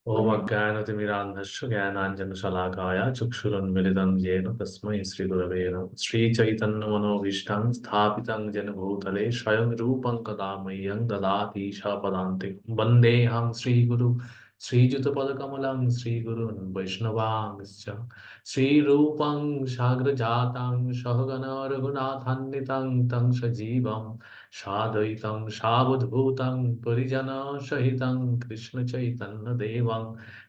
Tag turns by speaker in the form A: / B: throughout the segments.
A: ओम अज्ञानतिमिरान्धस्य ज्ञानाञ्जनशलाकाय चक्षुरुन्मिलितं येन तस्मै श्रीगुरवे नमः। श्रीचैतन्यमनोभीष्टं स्थापितं येन भूतले स्वयं रूपं कदा मह्यं ददाति स्वपदान्तिकं। वन्देऽहं श्रीगुरु श्रीयुतपदकमलं श्रीगुरून् वैष्णवांश्च श्रीरूपं साग्रजातं सहगण रघुनाथान्वितं तं सजीवं साद्वैतं सावधूतं परिजनसहितं कृष्णचैतन्यदेवं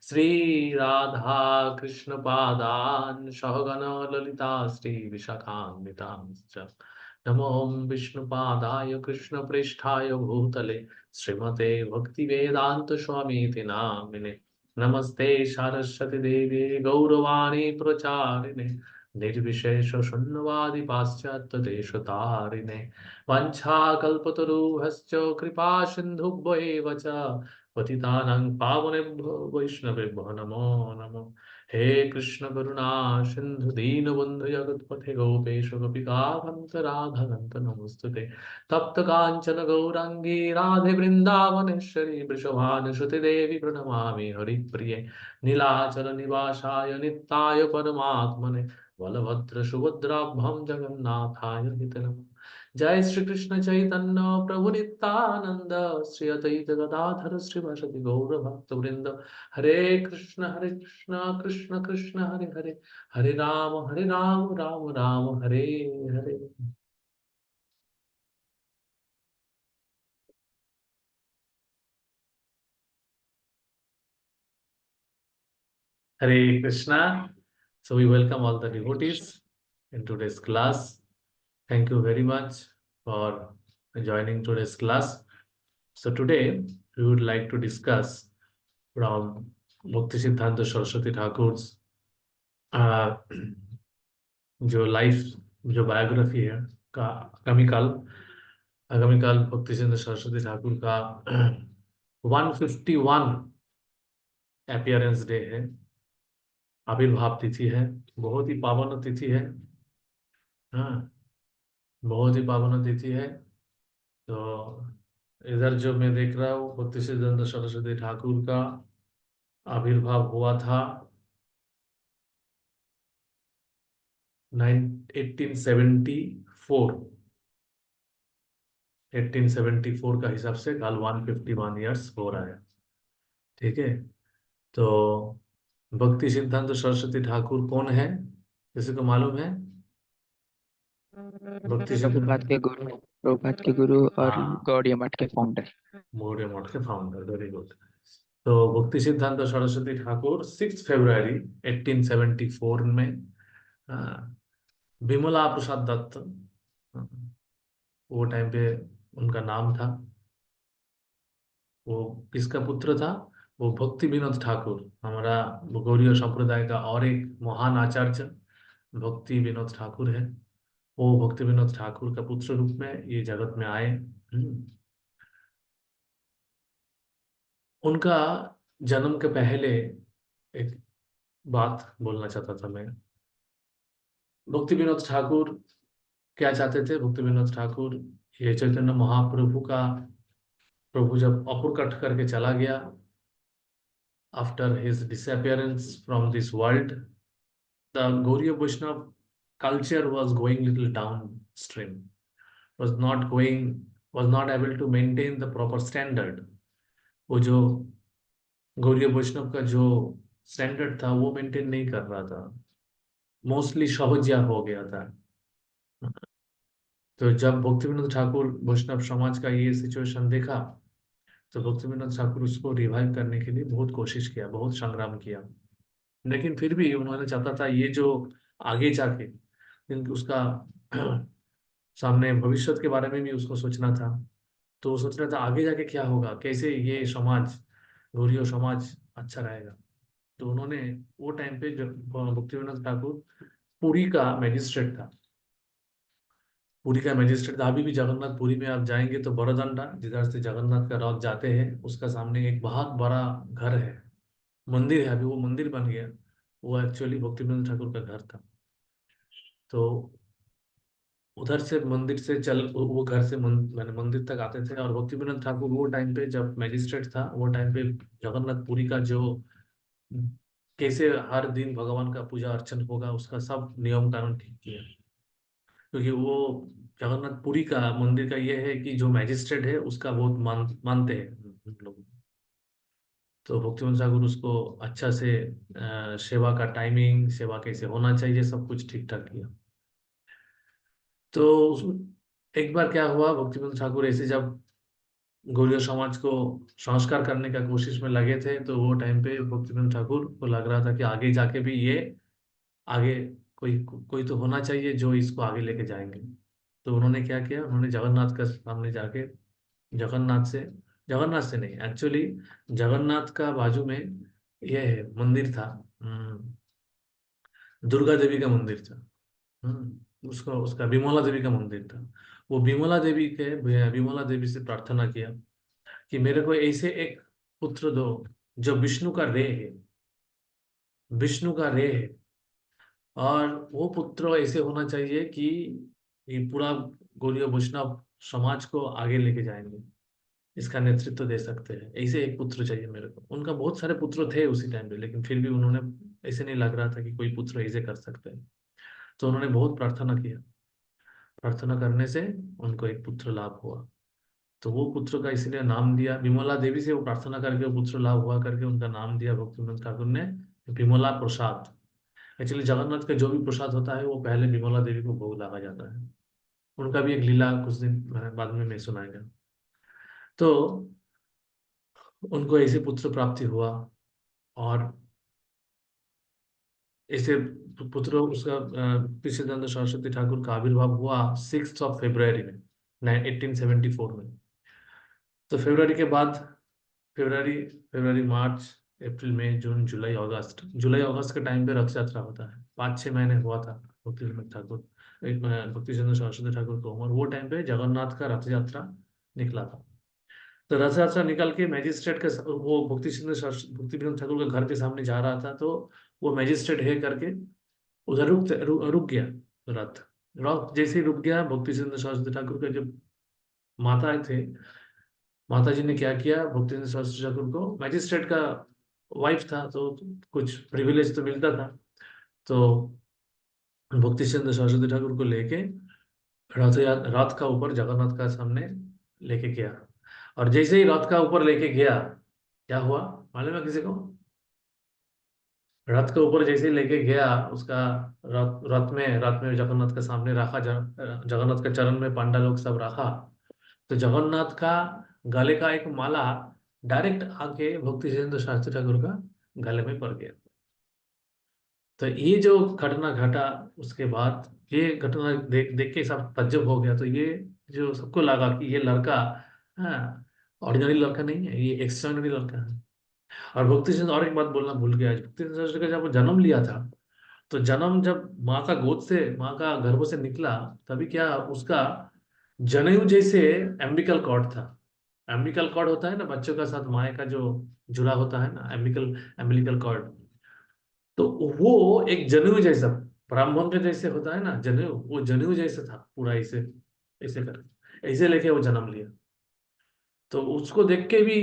A: श्रीराधा कृष्णपादान् सहगण ललिता श्रीविशाखान्वितांश्च नमो विष्णुपादाय कृष्णप्रेष्ठाय भूतले श्रीमते भक्तिवेदांत स्वामीति नामिने नमस्ते सरस्वती देवी गौरवाणी प्रचारिणे निर्विशेष शून्यवादी पाश्चात्य देशतारिणे वंशाकल्पतरुभ्यश्च कृपा सिन्धुभ्यैव च पतितानां पावनेभ्यो वैष्णवेभ्यो नमो नमो। हे कृष्ण करुणा सिन्धु दीनबन्धु जगत्पथे गोपेश गोपिकान्त राधाकान्त नमोस्तुते। तप्त कांचन गौरांगी राधे वृंदावनेश्वरी वृषभानुसुते देवी प्रणमामि हरिप्रिये नीलाचल निवासाय नित्याय परमात्मने बलभद्र सुभद्राभ्यां जगन्नाथाय हिते नमः। जय श्री कृष्ण चैतन्य प्रभु नित्यानंद श्री अद्वैत गदाधर श्रीवासदि गौर भक्त वृंद हरे Krishna Krishna Krishna Hare Hare Hare Ram Ram Ram Hare Hare. Hare Krishna. So we welcome all the devotees in today's class. Thank you very much for joining today's class. So today we would like to discuss from Mukti Siddhanta Saraswati Thakur's uh, जो life जो biography है का आगामीकाल भक्ति सिंह सरस्वती ठाकुर का 151 appearance day है, आविर्भाव तिथि है, बहुत ही पावन तिथि है। हाँ, बहुत ही पावन तिथि है। तो इधर जो मैं देख रहा हूँ भक्ति सिद्धांत सरस्वती ठाकुर का आविर्भाव हुआ था 1874। 1874 का हिसाब से कल 151 ईयर्स हो रहा है। ठीक है, तो भक्ति सिद्धांत सरस्वती ठाकुर कौन है, किसी को मालूम है? भक्ति
B: प्रभुपाद
A: सिद्धांत,
B: के गुरु प्रभुपाद के गुरु और
A: हाँ,
B: गौड़िया मठ के फाउंडर।
A: मौर्य मठ के फाउंडर, वेरी गुड। तो भक्ति सिद्धांत सरस्वती ठाकुर 6 फरवरी 1874 में विमला प्रसाद दत्त, वो टाइम पे उनका नाम था। वो किसका पुत्र था? वो भक्ति विनोद ठाकुर, हमारा गौड़ीय संप्रदाय का और एक महान आचार्य भक्ति विनोद ठाकुर है। वो भक्ति विनोद ठाकुर का पुत्र रूप में ये जगत में आए। उनका जन्म के पहले एक बात बोलना चाहता था मैं। भक्ति विनोद ठाकुर क्या चाहते थे? भक्ति विनोद ठाकुर, ये चैतन्य महाप्रभु का, प्रभु जब अपुर कट करके चला गया, after his disappearance from this world, the Gaudiya Vaishnav culture was going little downstream, was not going, was not able to maintain the proper standard। वो जो गौड़ीय वैष्णव का जो स्टैंडर्ड था वो मेंटेन नहीं कर रहा था, मोस्टली सहजिया हो गया था। तो जब भक्ति विनोद ठाकुर वैष्णव समाज का ये सिचुएशन देखा, तो भक्ति विनोद ठाकुर उसको रिवाइव करने के लिए बहुत कोशिश किया, बहुत संग्राम किया। लेकिन फिर भी उन्होंने चाहता था ये जो आगे जाके उसका सामने भविष्य के बारे में भी उसको सोचना था। तो वो सोच रहा था आगे जाके क्या होगा, कैसे ये समाज, गौड़ीय समाज अच्छा रहेगा। तो उन्होंने वो टाइम पे जब भक्ति विनोद ठाकुर पुरी का मैजिस्ट्रेट था, पुरी का मैजिस्ट्रेट था। अभी भी जगन्नाथ पुरी में आप जाएंगे तो बड़दंडा, जिधर से जगन्नाथ का रथ जाते हैं, उसका सामने एक बहुत बड़ा घर है, मंदिर है, अभी वो मंदिर बन गया। वो एक्चुअली भक्ति विनोद ठाकुर का घर था। तो उधर से मंदिर से चल वो घर से मैंने मंदिर तक आते थे। और भक्तिविनोद ठाकुर वो टाइम पे जब मैजिस्ट्रेट था, वो टाइम पे जगन्नाथ पुरी का जो कैसे हर दिन भगवान का पूजा अर्चन होगा उसका सब नियम कानून ठीक किया। क्योंकि वो जगन्नाथ पुरी का मंदिर का ये है कि जो मैजिस्ट्रेट है उसका बहुत मानते हैं हम लोग। तो भक्तिविनोद ठाकुर उसको अच्छा से सेवा का टाइमिंग, सेवा कैसे होना चाहिए, सब कुछ ठीक ठाक किया। तो एक बार क्या हुआ, भक्तिविनोद ठाकुर ऐसे जब गौड़िया समाज को संस्कार करने का कोशिश में लगे थे, तो वो टाइम पे भक्तिविनोद ठाकुर को लग रहा था कि आगे जाके भी ये आगे कोई कोई तो होना चाहिए जो इसको आगे लेके जाएंगे। तो उन्होंने क्या किया, उन्होंने जगन्नाथ का सामने जाके जगन्नाथ से जगन्नाथ से नहीं, एक्चुअली जगन्नाथ का बाजू में ये है मंदिर था, दुर्गा देवी का मंदिर था। उसका उसका विमला देवी का मंदिर था। वो विमला देवी से प्रार्थना किया कि मेरे को ऐसे एक पुत्र दो जो विष्णु का रे है, विष्णु का रे है। और वो पुत्र ऐसे होना चाहिए कि ये पूरा गौड़ीय वैष्णव समाज को आगे लेके जाएंगे, इसका नेतृत्व दे सकते हैं। ऐसे एक पुत्र चाहिए मेरे को। उनका बहुत सारे पुत्र थे उसी टाइम पे, लेकिन फिर भी उन्होंने ऐसे नहीं लग रहा था कि कोई पुत्र ऐसे कर सकते हैं। तो उन्होंने बहुत प्रार्थना किया। प्रार्थना करने से उनको एक पुत्र लाभ हुआ। तो वो पुत्र का इसलिए नाम दिया, विमला देवी से वो प्रार्थना करके वो पुत्र लाभ हुआ करके उनका नाम दिया भक्तिविनोद ठाकुर ने विमला प्रसाद। एक्चुअली जगन्नाथ का जो भी प्रसाद होता है वो पहले विमला देवी को भोग लगा जाता है। उनका भी एक लीला कुछ दिन बाद में मैं सुनाएगा। तो उनको ऐसे पुत्र प्राप्ति हुआ। और ऐसे पुत्र उसका कृष्णचंद्र सरस्वती ठाकुर का आविर्भाव हुआ 6 फरवरी में 1874 में। तो फरवरी के बाद फरवरी फरवरी मार्च अप्रैल मई जून जुलाई अगस्त, जुलाई अगस्त के टाइम पे रथ यात्रा होता है। 5-6 महीने हुआ था भक्ति विनोद ठाकुर भक्ति चंद्र सरस्वती ठाकुर को उम्र। वो टाइम पे जगन्नाथ का रथ यात्रा निकला था। तो रथ यात्रा निकल के मैजिस्ट्रेट के वो भक्ति विनोद ठाकुर के घर के सामने जा रहा था। तो वो मैजिस्ट्रेट है करके उधर रुक गया रथ। रथ जैसे ही रुक गया, भक्ति चंद्र सरस्वती ठाकुर के जब माता थे, माता जी ने क्या किया, भक्ति सरस्वती ठाकुर को, मैजिस्ट्रेट का वाइफ था तो कुछ प्रिविलेज तो मिलता था। तो भक्ति चंद्र सरस्वती ठाकुर को लेके रथ का ऊपर जगन्नाथ का सामने लेके गया। और जैसे ही रथ का ऊपर लेके गया, क्या हुआ मालूम है किसी को? रथ के ऊपर जैसे ही लेके गया उसका, रथ में जगन्नाथ के सामने रखा, जगन्नाथ के चरण में पंडा लोग सब रखा। तो जगन्नाथ का गले का एक माला डायरेक्ट आके भक्ति सिद्धांत शास्त्री ठाकुर का गले में पड़ गया। तो ये जो घटना घटा, उसके बाद ये घटना देख देख के सब तज्जब हो गया। तो ये जो सबको लगा कि ये लड़का, हाँ, ऑर्डिनरी लड़का नहीं है, ये एक्स्ट्राऑर्डिनरी लड़का है। और भक्ति सिंह और एक बात बोलना भूल गया, भक्ति सिंह शास्त्री का जब वो जन्म लिया था, तो जन्म जब माँ का गोद से, माँ का गर्भ से निकला, तभी क्या उसका जनेऊ जैसे एम्बिकल कॉर्ड था। एम्बिकल कॉर्ड होता है ना बच्चों का साथ माँ का जो जुड़ा होता है ना, एम्बिलिकल कॉर्ड। तो वो एक जनेऊ जैसा, ब्राह्मण के जैसे होता है ना जनेऊ, वो जनेऊ जैसे था पूरा, ऐसे ऐसे करके ऐसे लेके वो जन्म लिया। तो उसको देख के भी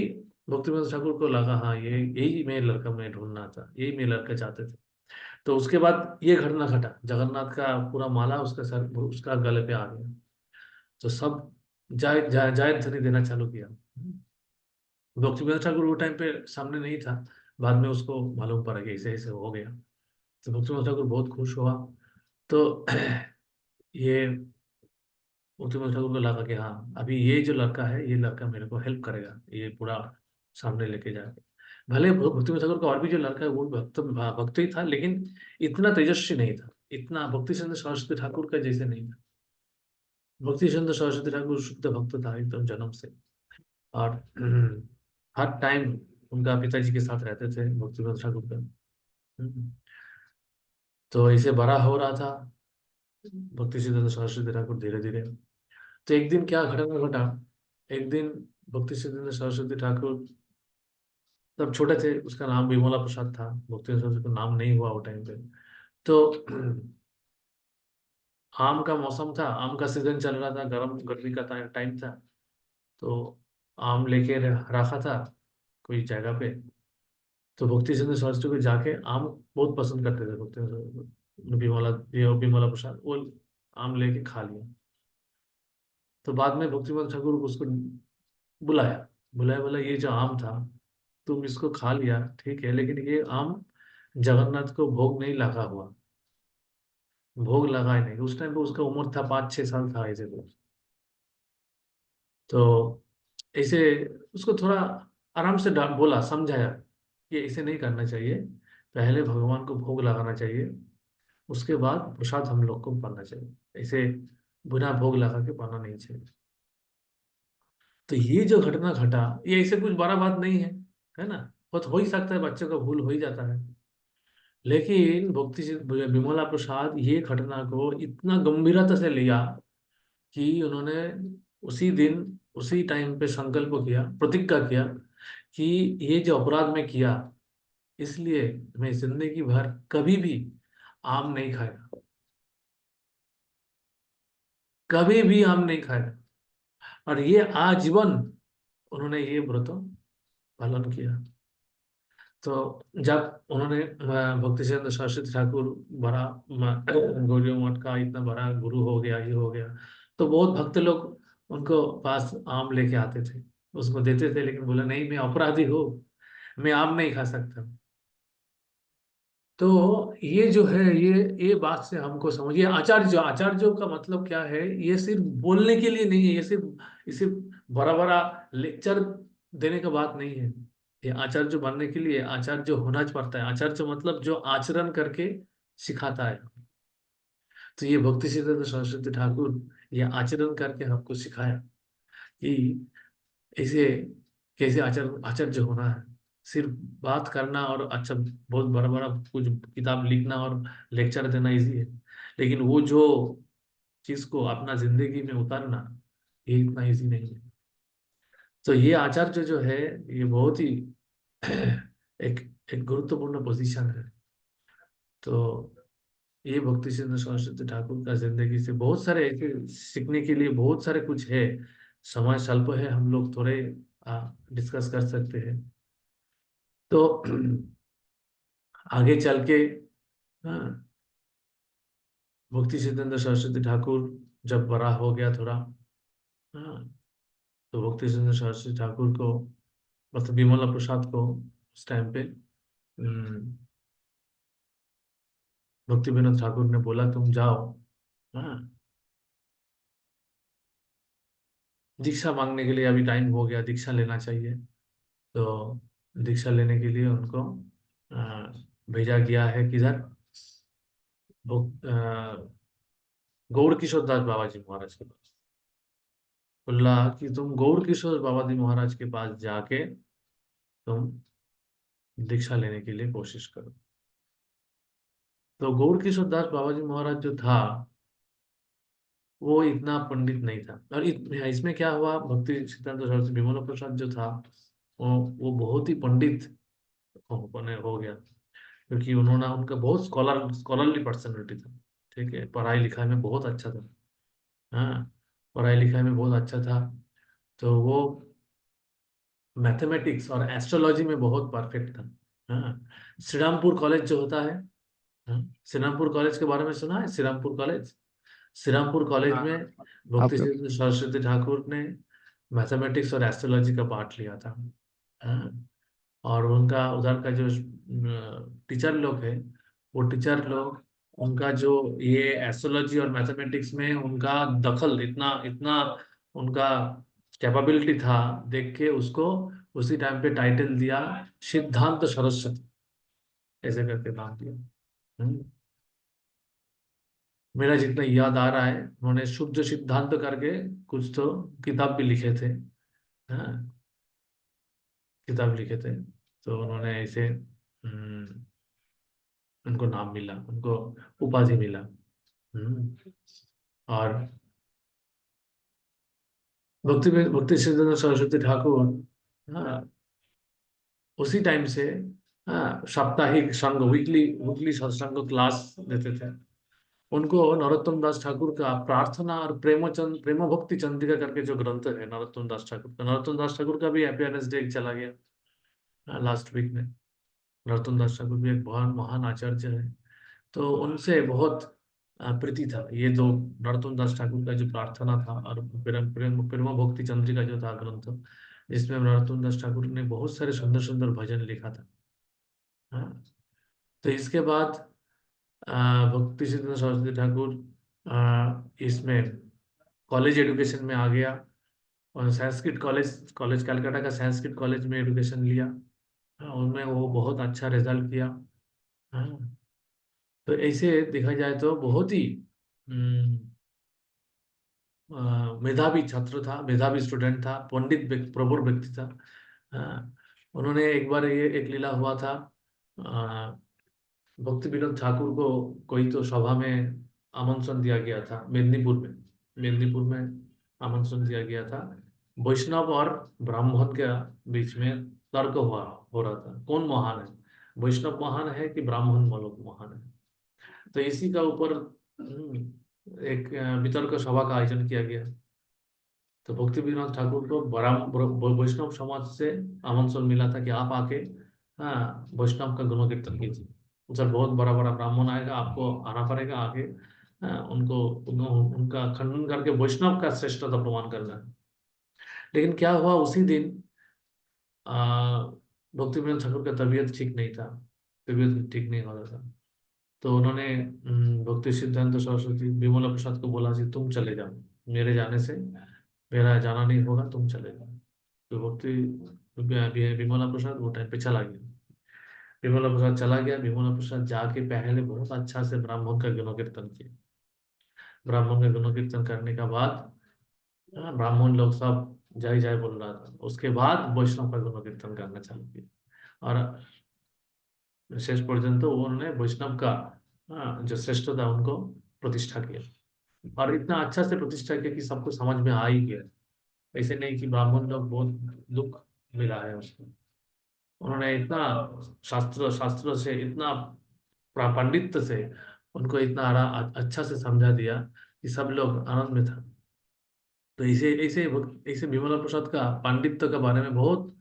A: भक्तिविनोद ठाकुर को लगा हाँ ये यही मैं लड़का मैं ढूंढना था, यही मैं लड़का चाहते थे। तो उसके बाद ये घटना घटा, जगन्नाथ का पूरा माला उसका सर उसका गले पे आ गया। तो सब जायद धनी देना चालू किया। भक्तिविनोद ठाकुर वो टाइम पे सामने नहीं था, बाद में उसको मालूम पड़ा कि ऐसे ऐसे हो गया। तो भक्तिविनोद ठाकुर बहुत खुश हुआ। तो ये भक्तिविनोद ठाकुर को लगा कि हाँ अभी ये जो लड़का है ये लड़का मेरे को हेल्प करेगा, ये पूरा सामने लेके जाके। भले भक्तिविनोद ठाकुर का और भी जो लड़का है वो भक्त ही था, लेकिन इतना तेजस्वी नहीं था, इतना भक्ति चंद्र सरस्वती ठाकुर का जैसे नहीं था। भक्ति चंद्र सरस्वती ठाकुर शुद्ध भक्त था एकदम जन्म से। और हर टाइम उनका पिताजी के साथ रहते थे भक्ति विनोद ठाकुर का। हम्म, तो ऐसे बड़ा हो रहा था भक्ति सिद्धांत सरस्वती ठाकुर धीरे धीरे। तो एक दिन क्या घटना घटा, एक दिन भक्ति सिद्धांत सरस्वती ठाकुर तब छोटे थे, उसका नाम विमला प्रसाद था, भक्ति सरस्वती का नाम नहीं हुआ वो टाइम पे। तो आम का मौसम था, आम का सीजन चल रहा था, गर्मी का टाइम था। तो आम लेके रखा था कोई जगह पे। तो भक्ति चंद्र सरस्वती को जाके आम बहुत पसंद करते थे भक्ति चंद्र बिमला, ये बिमला प्रसाद, वो आम लेके खा लिया। तो बाद में भक्ति ठाकुर उसको बुलाया, बुलाया, बोला ये जो आम था तुम इसको खा लिया ठीक है, लेकिन ये आम जगन्नाथ को भोग नहीं लगा हुआ, भोग लगा ही नहीं। उस टाइम पे उसका उम्र था 5-6 साल था ऐसे कुछ। तो ऐसे उसको थोड़ा आराम से बोला, समझाया कि ऐसे नहीं करना चाहिए, पहले भगवान को भोग लगाना चाहिए, उसके बाद प्रसाद हम लोग को पाना चाहिए, ऐसे बिना भोग लगा के पाना नहीं चाहिए। तो ये जो घटना घटा, ये ऐसे कुछ बड़ा बात नहीं है ना, बहुत हो ही सकता है, बच्चों का भूल हो ही जाता है। लेकिन भक्ति विमला प्रसाद ये घटना को इतना गंभीरता से लिया कि उन्होंने उसी दिन, उसी टाइम पे संकल्प किया, प्रतिज्ञा किया कि ये जो अपराध में किया, इसलिए मैं जिंदगी भर कभी भी आम नहीं खाएगा, कभी भी आम नहीं खाएगा। और ये आजीवन उन्होंने ये व्रत पालन किया। तो जब उन्होंने भक्ति सिद्धांत सरस्वती ठाकुर बड़ा गौरी मठ का इतना बड़ा गुरु हो गया, ये हो गया, तो बहुत भक्त लोग उनको पास आम लेके आते थे, उसको देते थे, लेकिन बोला नहीं मैं अपराधी हूँ, मैं आम नहीं खा सकता। तो ये जो है, ये बात से हमको समझिए, आचार्य, आचार्यों का मतलब क्या है, ये सिर्फ बोलने के लिए नहीं है, ये सिर्फ बड़ा बड़ा लेक्चर देने का बात नहीं है। ये आचार्य बनने के लिए आचार्य होना पड़ता है। आचार्य मतलब जो आचरण करके सिखाता है। तो ये भक्ति सिद्धांत सरस्वती ठाकुर ये आचरण करके हमको सिखाया कि ऐसे कैसे आचार्य होना है। सिर्फ बात करना और अच्छा बहुत बड़ा बड़ा कुछ किताब लिखना और लेक्चर देना इजी है, लेकिन वो जो चीज को अपना जिंदगी में उतारना, ये इतना इजी नहीं है। तो ये आचार्य जो है, ये बहुत ही एक एक गुरुत्वपूर्ण पोजीशन है। तो ये भक्ति सिद्धांत सरस्वती ठाकुर का जिंदगी से बहुत सारे ऐसे सीखने के लिए बहुत सारे कुछ है। समय स्वल्प है, हम लोग थोड़े डिस्कस कर सकते हैं। तो आगे चल के, हाँ, भक्ति सिद्धांत सरस्वती ठाकुर जब बड़ा हो गया थोड़ा, हाँ, तो भक्ति सिद्धांत सरस्वती ठाकुर को, मतलब विमला प्रसाद को उस टाइम पे भक्ति विनोद ठाकुर ने बोला तुम जाओ, हाँ, दीक्षा मांगने के लिए, अभी टाइम हो गया, दीक्षा लेना चाहिए। तो दीक्षा लेने के लिए उनको अ, भेजा गया है किधर, गौड़ किशोर दास बाबा जी महाराज के पास। बोला कि तुम गौड़ किशोर बाबा जी महाराज के पास जाके तुम दीक्षा लेने के लिए कोशिश करो। तो गौड़ किशोर दास बाबा जी महाराज जो था, वो इतना पंडित नहीं था। और इसमें क्या हुआ, भक्ति सिद्धांत सरस्वती विमला प्रसाद जो था, वो बहुत ही पंडित हो गया, क्योंकि उन्होंने, उनका बहुत स्कॉलरली पर्सनैलिटी था। ठीक है, पढ़ाई लिखाई में बहुत अच्छा था, हाँ, पढ़ाई लिखाई में बहुत अच्छा था। तो वो मैथमेटिक्स और एस्ट्रोलॉजी में बहुत परफेक्ट था। हाँ, श्रीरामपुर कॉलेज जो होता है, हाँ, श्रीरामपुर कॉलेज के बारे में सुना है, श्रीरामपुर कॉलेज, श्रीरामपुर कॉलेज
B: हाँ,
A: में भक्ति
B: आप लोग
A: सिद्धांत सरस्वती ठाकुर ने मैथमेटिक्स और एस्ट्रोलॉजी का पाठ लिया था। हाँ, और उनका उधर का जो टीचर लोग है, वो टीचर लोग, उनका जो ये एस्ट्रोलॉजी और मैथमेटिक्स में उनका दखल इतना इतना, उनका कैपेबिलिटी था, देख के उसको उसी टाइम पे टाइटल दिया सिद्धांत सरस्वती, ऐसे करके नाम दिया। हम्म, मेरा जितना याद आ रहा है, उन्होंने शुद्ध सिद्धांत करके कुछ तो किताब भी लिखे थे, हाँ, किताब लिखे थे। तो उन्होंने ऐसे उनको नाम मिला, उनको उपाधि मिला। और भक्ति सिद्धांत सरस्वती ठाकुर, हाँ, उसी टाइम से, हाँ, साप्ताहिक संघ, वीकली वीकली सत्संग क्लास देते थे। उनको नरोत्तम दास ठाकुर का प्रार्थना और प्रेम भक्ति चंद्रिका करके जो ग्रंथ है नरोत्तम दास ठाकुर का, नरोत्तम दास ठाकुर का भी अपीयरेंस डे चला गया लास्ट वीक में। नरोत्तम दास ठाकुर भी एक बहुत महान आचार्य है, तो उनसे बहुत प्रीति था ये दो। नरोत्तम दास ठाकुर का जो प्रार्थना था और प्रेम प्रेम प्रेम भक्ति चंद्रिका जो था ग्रंथ, जिसमें नरोत्तम दास ठाकुर ने बहुत सारे सुंदर सुंदर भजन लिखा था। हाँ। तो इसके बाद भक्ति सिद्धांत सरस्वती ठाकुर इसमें कॉलेज एजुकेशन में आ गया और संस्कृत कॉलेज कॉलेज कलकत्ता का संस्कृत कॉलेज में एजुकेशन लिया। उनमें वो बहुत अच्छा रिजल्ट किया। हाँ। तो ऐसे देखा जाए तो बहुत ही हम्म, मेधावी छात्र था, मेधावी स्टूडेंट था, पंडित प्रबुर व्यक्ति था। उन्होंने एक बार ये एक लीला हुआ था, भक्ति विनोद ठाकुर को कोई तो सभा में आमंत्रण दिया गया था मेदिनीपुर में। मेदिनीपुर में आमंत्रण दिया गया था। वैष्णव और ब्राह्मण के बीच में तर्क हुआ हो रहा था कौन महान है, वैष्णव महान है कि ब्राह्मण लोग महान है। तो इसी का ऊपर एक वितर्क सभा का आयोजन किया गया। तो भक्ति विनोद ठाकुर को वैष्णव समाज से आमंत्रण मिला था कि आप आके हाँ वैष्णव का गुण कीर्तन कीजिए। सर बहुत बड़ा बड़ा ब्राह्मण आएगा, आपको आना पड़ेगा आगे। उनका खंडन करके वैष्णव का श्रेष्ठता प्रमाण करना है। लेकिन क्या हुआ उसी दिन आ, भक्ति विनोद ठाकुर का तबीयत ठीक नहीं था, तबीयत ठीक नहीं हो रहा था। तो उन्होंने भक्ति सिद्धांत सरस्वती विमला प्रसाद को बोला कि तुम चले जाओ, मेरे जाने से मेरा जाना नहीं होगा, तुम चले जाओ। तो भक्ति विमला प्रसाद वो टाइम पे चला गया। विमला प्रसाद चला गया, विमला प्रसाद जाके पहले बहुत अच्छा से ब्राह्मण का गुण कीर्तन किया। ब्राह्मण का गुण कीर्तन करने का बाद ब्राह्मण लोग सब जय जय बोल रहा था। उसके बाद वैष्णव का गुण कीर्तन करना चालू किया और शेष पर्यंत तो उन्होंने वैष्णव का जो श्रेष्ठ था उनको प्रतिष्ठा किया। और इतना अच्छा से प्रतिष्ठा किया कि सबको समझ में आ ही गया। ऐसे नहीं कि ब्राह्मण लोग बहुत दुख मिला है उसको। उन्होंने इतना शास्त्र शास्त्रों से इतना पांडित्य से उनको इतना अच्छा से समझा दिया कि सब लोग आनंद में था। तो ऐसे ऐसे ऐसे विमला प्रसाद का पांडित्य के बारे में बहुत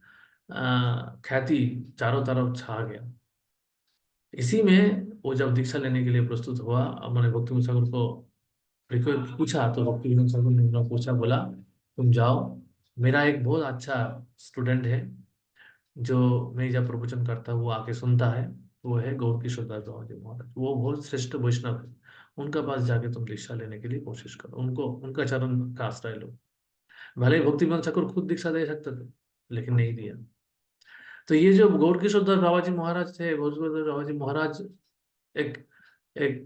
A: ख्याति चारों तरफ छा गया। इसी में वो जब दीक्षा लेने के लिए प्रस्तुत हुआ, अब मैंने भक्ति विनोद ठाकुर को रिक्वेस्ट पूछा, तो भक्ति विनोद ठाकुर ने उन्होंने पूछा, बोला तुम जाओ, मेरा एक बहुत अच्छा स्टूडेंट है जो मैं जब प्रवचन करता हूँ वो आके सुनता है, वो है गौर किशोर दास बाबा जी महाराज, वो बहुत श्रेष्ठ वैष्णव है। उनका पास जाके तुम दीक्षा लेने के लिए कोशिश करो, उनको उनका चरण का आश्रय लो। भले ही भक्ति विनोद ठाकुर खुद दीक्षा दे सकते थे, लेकिन नहीं दिया। तो ये जो गौर किशोर दास बाबा जी महाराज थे, गौर किशोर दास बाबा जी महाराज एक एक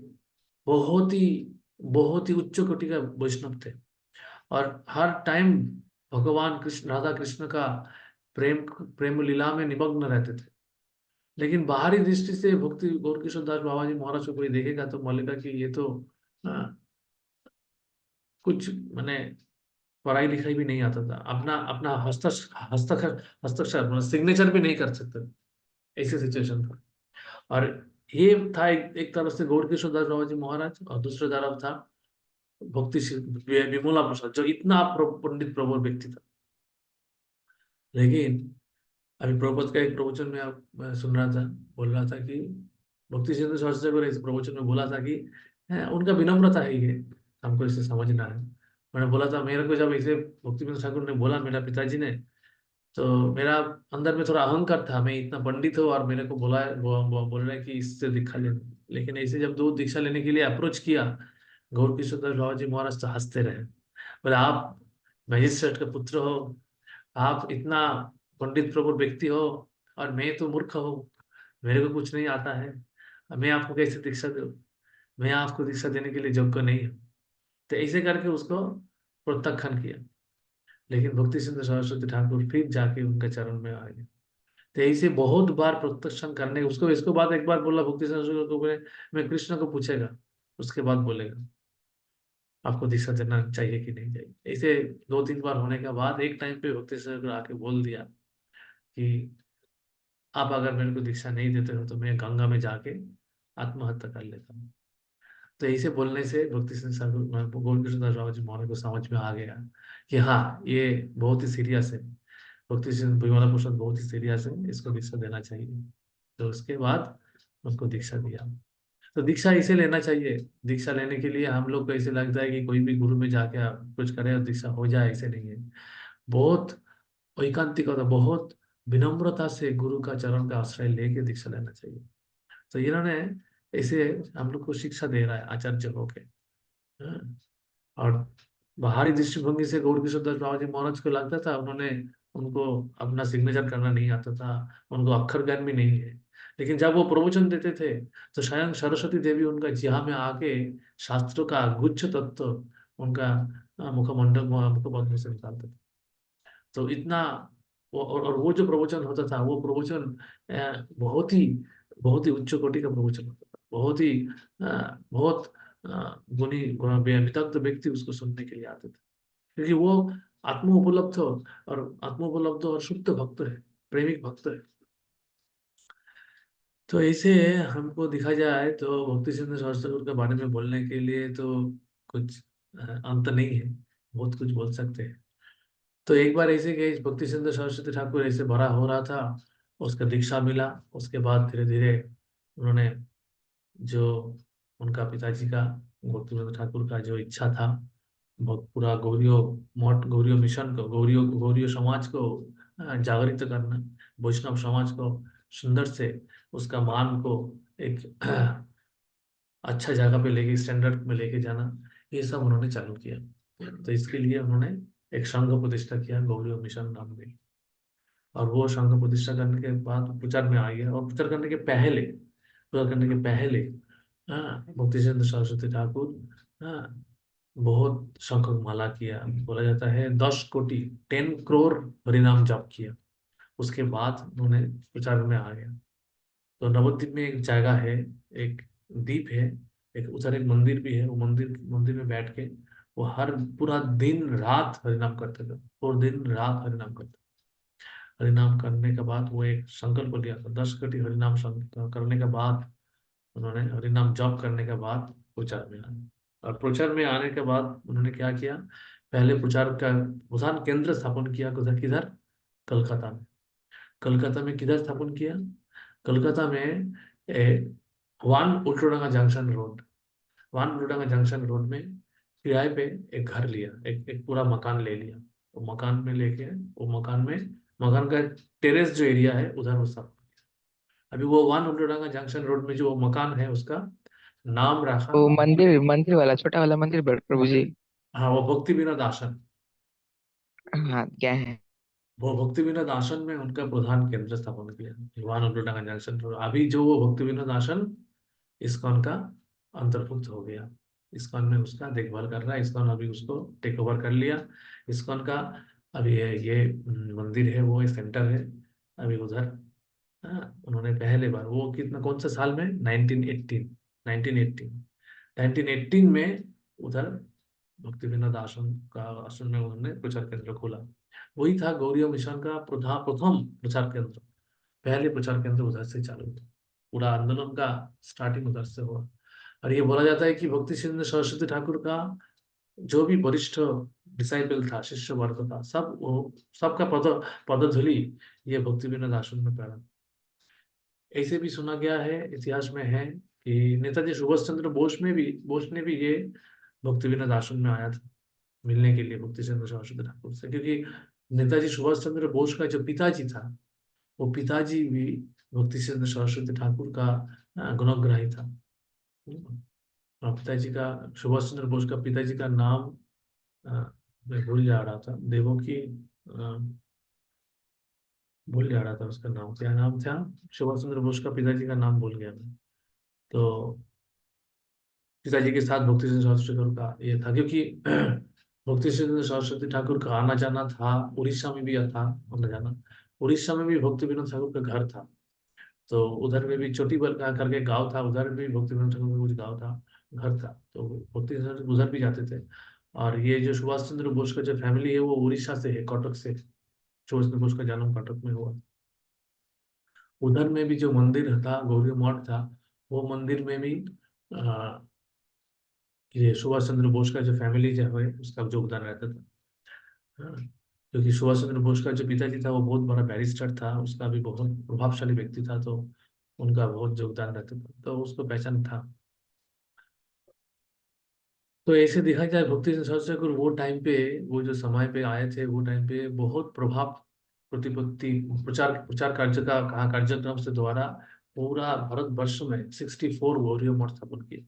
A: बहुत ही बहुत ही उच्च कोटि का वैष्णव थे। और हर टाइम भगवान कृष्ण राधा कृष्ण का प्रेम प्रेम लीला में निमग्न रहते थे। लेकिन बाहरी दृष्टि से भक्ति गौर किशोर दास बाबा जी महाराज को कोई देखेगा तो बोलेगा कि ये तो आ, कुछ मैंने पढ़ाई लिखाई भी नहीं आता था, अपना अपना हस्ताक्षर हस्ताक्षर मतलब सिग्नेचर भी नहीं कर सकते थे। ऐसी सिचुएशन था। और ये था एक तरफ से गौर किशोर दास बाबा जी महाराज, और दूसरी तरफ था विमला प्रसाद जो इतना पंडित प्रबल व्यक्ति था। लेकिन अभी प्रभुपद का एक प्रवचन में आप मैं सुन रहा था, बोल रहा था कि भक्ति सिंधु सरस्वती को इस प्रवचन में बोला था कि उनका विनम्रता है ये, हमको इसे समझना है। मैंने बोला था मेरे को जब इसे भक्ति विनोद ठाकुर ने बोला मेरा पिताजी ने, तो मेरा अंदर में थोड़ा अहंकार था, मैं इतना पंडित हूँ और मेरे को बोला बोल रहे हैं कि इससे दीक्षा लेने। लेकिन ऐसे जब दो दीक्षा लेने के लिए अप्रोच किया, गौर किशोर दास बाबा जी महाराज तो हंसते रहे। बोले आप मजिस्ट्रेट का पुत्र हो, आप इतना पंडित प्रबुद्ध व्यक्ति हो, और मैं तो मूर्ख हूँ, मेरे को कुछ नहीं आता है, मैं आपको कैसे दीक्षा दूँ, मैं आपको दीक्षा देने के लिए योग्य नहीं हूँ। तो ऐसे करके उसको प्रत्याख्यान किया। लेकिन भक्ति सिंधु सरस्वती ठाकुर फिर जाके उनके चरण में आ गए। तो ऐसे बहुत बार प्रत्याख्यान करने उसको, इसको बाद एक बार बोला भक्ति सिंधु सरस्वती को, बोले मैं कृष्ण को पूछेगा उसके बाद बोलेगा आपको दीक्षा देना चाहिए कि नहीं चाहिए। ऐसे दो तीन बार होने के बाद एक टाइम पे भक्ति सिंधु आके बोल दिया कि आप अगर मेरे को दीक्षा नहीं देते हो तो मैं गंगा में जाके आत्महत्या कर लेता हूँ। तो ऐसे बोलने से भक्ति सिंह ठाकुर गोविंद कृष्ण राव जी महाराज को समझ में आ गया कि हाँ ये बहुत ही सीरियस है, भक्ति सिंह विमला प्रसाद बहुत ही सीरियस है, इसको दीक्षा देना चाहिए। तो उसके बाद उसको दीक्षा दिया। तो दीक्षा इसे लेना चाहिए। दीक्षा लेने के लिए हम लोग को ऐसे लगता है कि कोई भी गुरु में जाके आप कुछ करें और दीक्षा हो जाए, ऐसे नहीं है। बहुत एकांतिकता, बहुत विनम्रता से गुरु का चरण का आश्रय लेके दीक्षा लेना चाहिए। तो इन्होंने ऐसे हम लोग को शिक्षा दे रहा है आचार्य होके। हाँ। और बाहरी दृष्टिभंगी से गौर किशोर दास बाबा जी महाराज को लगता था उन्होंने उनको अपना सिग्नेचर करना नहीं आता था, उनको अक्षर ज्ञान भी नहीं है। लेकिन जब वो प्रवचन देते थे तो स्वयं सरस्वती देवी उनका जिहा में आके शास्त्रों का गुच्छ तत्व उनका मुखमंडल मुखपद्म से निकालते थे। तो इतना और वो जो प्रवचन होता था वो प्रवचन बहुत ही उच्च कोटि का प्रवचन होता था। बहुत ही बहुत गुणी वितक्त व्यक्ति उसको सुनने के लिए आते थे, क्योंकि वो आत्मोपलब्ध और आत्मोपलब्ध और शुद्ध भक्त है, प्रेमिक भक्त है। तो ऐसे हमको देखा जाए तो भक्ति सिंह सरस्वती के बारे में बोलने के लिए तो कुछ अंत नहीं है, बहुत कुछ बोल सकते हैं। तो एक बार ऐसे कि भक्ति सिंह सरस्वती ठाकुर ऐसे बड़ा हो रहा था, उसका दीक्षा मिला। उसके बाद धीरे धीरे उन्होंने जो उनका पिताजी का भक्ति ठाकुर का जो इच्छा था, बहुत पूरा गौड़ियो मठ गौड़ियो मिशन को गौड़ियो गौड़ियो समाज को जागृत करना, वैष्णव समाज को सुंदर से उसका मान को एक अच्छा जगह पे लेके स्टैंडर्ड में लेके जाना, ये सब उन्होंने चालू किया। तो इसके लिए उन्होंने एक संघ प्रतिष्ठा किया गौड़ियो मिशन नाम में। और वो संघ प्रतिष्ठा करने के बाद प्रचार में आ गया। और प्रचार करने के पहले हाँ भक्ति सिंह सरस्वती ठाकुर हाँ बहुत शंख माला किया, बोला जाता है 10 कोटि 10 करोड़ हरिनाम जाप किया। उसके बाद उन्होंने प्रचार में आ गया। तो नवद्वीप में एक जगह है, एक द्वीप है, एक उधर एक मंदिर भी है। वो मंदिर मंदिर में बैठ के वो हर पूरा दिन रात हरिनाम करते थे, पूरा दिन रात हरिनाम करते। हरिनाम करने के बाद वो एक संकल्प लिया था, 10 कोटि हरिनाम करने के बाद उन्होंने हरिनाम जप करने के बाद प्रचार में आए। और प्रचार में आने के बाद उन्होंने क्या किया, पहले प्रचार का प्रधान केंद्र स्थापन किया किधर किधर, कलकत्ता में। कलकत्ता में किधर स्थापन किया, कलकत्ता में one Ultadanga junction road, one Ultadanga junction road में किराए पे एक घर लिया, एक पूरा मकान ले लिया। वो मकान में लेके वो मकान का टेरेस जो एरिया है उधर वो सब। अभी वो वन उल्टोडांगा जंक्शन रोड में जो मकान है उसका नाम रखा,
B: वो मंदिर मंदिर वाला छोटा वाला मंदिर प्रभु जी।
A: हाँ वो भक्ति विनोद आश्रम।
B: हाँ क्या है।
A: वो भक्ति विनोद आश्रम में उनका प्रधान केंद्र स्थापन किया, वन उल्टोडांगा जंक्शन रोड। अभी जो वो भक्ति विनोद आश्रम इस्कॉन का अंतर्भुक्त हो गया। इस्कॉन में उसका देखभाल कर रहा है, इस्कॉन अभी उसको टेक ओवर कर लिया इस्कॉन का। अभी ये मंदिर है वो एक सेंटर है अभी उधर। हाँ, उन्होंने पहले बार वो कितना कौन सा साल में 1918 1918 1918 में उधर भक्ति विनोद आश्रम का आश्रम में उन्होंने प्रचार केंद्र खोला। वही था गौड़िया मिशन का प्रथम प्रचार केंद्र। पहले प्रचार केंद्र उधर से चालू हुआ, पूरा आंदोलन का स्टार्टिंग उधर से हुआ। और ये बोला जाता है कि भक्ति सिंह सरस्वती ठाकुर का जो भी वरिष्ठ डिसाइबल था, शिष्य वर्ग था, सबका पदधूलि ये भक्ति विनोद आश्रम में पड़ा। ऐसे भी सुना गया है, इतिहास में है कि नेताजी सुभाष चंद्र बोस ने भी ये भक्ति विनोद आश्रम में आया था मिलने के लिए भक्ति चंद्र सरस्वती ठाकुर से, क्योंकि नेताजी सुभाष चंद्र बोस का जो पिताजी था वो पिताजी भी भक्ति चंद्र सरस्वती ठाकुर का गुणग्राही था। और पिताजी का सुभाष चंद्र बोस का पिताजी का नाम अ, मैं भूल जा रहा था, देवों की भूल जा रहा था उसका नाम, क्या नाम था, सुभाष चंद्र बोस का पिताजी का नाम भूल गया मैं। तो पिताजी के साथ भक्ति सिंह सरस्वती ठाकुर का ये था, क्योंकि भक्ति सिंह सरस्वती ठाकुर का आना जाना था, उड़ीसा में भी था आना जाना। उड़ीसा में भी भक्ति विनोद ठाकुर का घर था। तो उधर में भी चोटी बल का करके गांव था, उधर भी भक्ति विनोद ठाकुर का कुछ गांव था, घर था। तो भक्ति सिंह ठाकुर उधर भी जाते थे। और ये जो सुभाष चंद्र बोस का जो फैमिली है वो उड़ीसा से है, कटक से। सुभाष चंद्र बोस का जन्म कटक में हुआ। उधर में भी जो मंदिर था, गौरी मठ था, वो मंदिर में भी कि सुभाष चंद्र बोस का जो फैमिली जो है उसका योगदान रहता था। हाँ, क्योंकि सुभाष चंद्र बोस का जो पिताजी था वो बहुत बड़ा बैरिस्टर था, उसका भी बहुत प्रभावशाली व्यक्ति था, तो उनका बहुत योगदान रहता था, तो उसको पहचान था। तो ऐसे देखा जाए भक्ति संसार ठाकुर वो टाइम पे, वो जो समय पे आए थे, वो टाइम पे बहुत प्रभाव प्रतिपत्ति प्रचार प्रचार कार्य का कहा कार्यक्रम से द्वारा पूरा भारत वर्ष में 64 वॉरियर मठ स्थापन किए।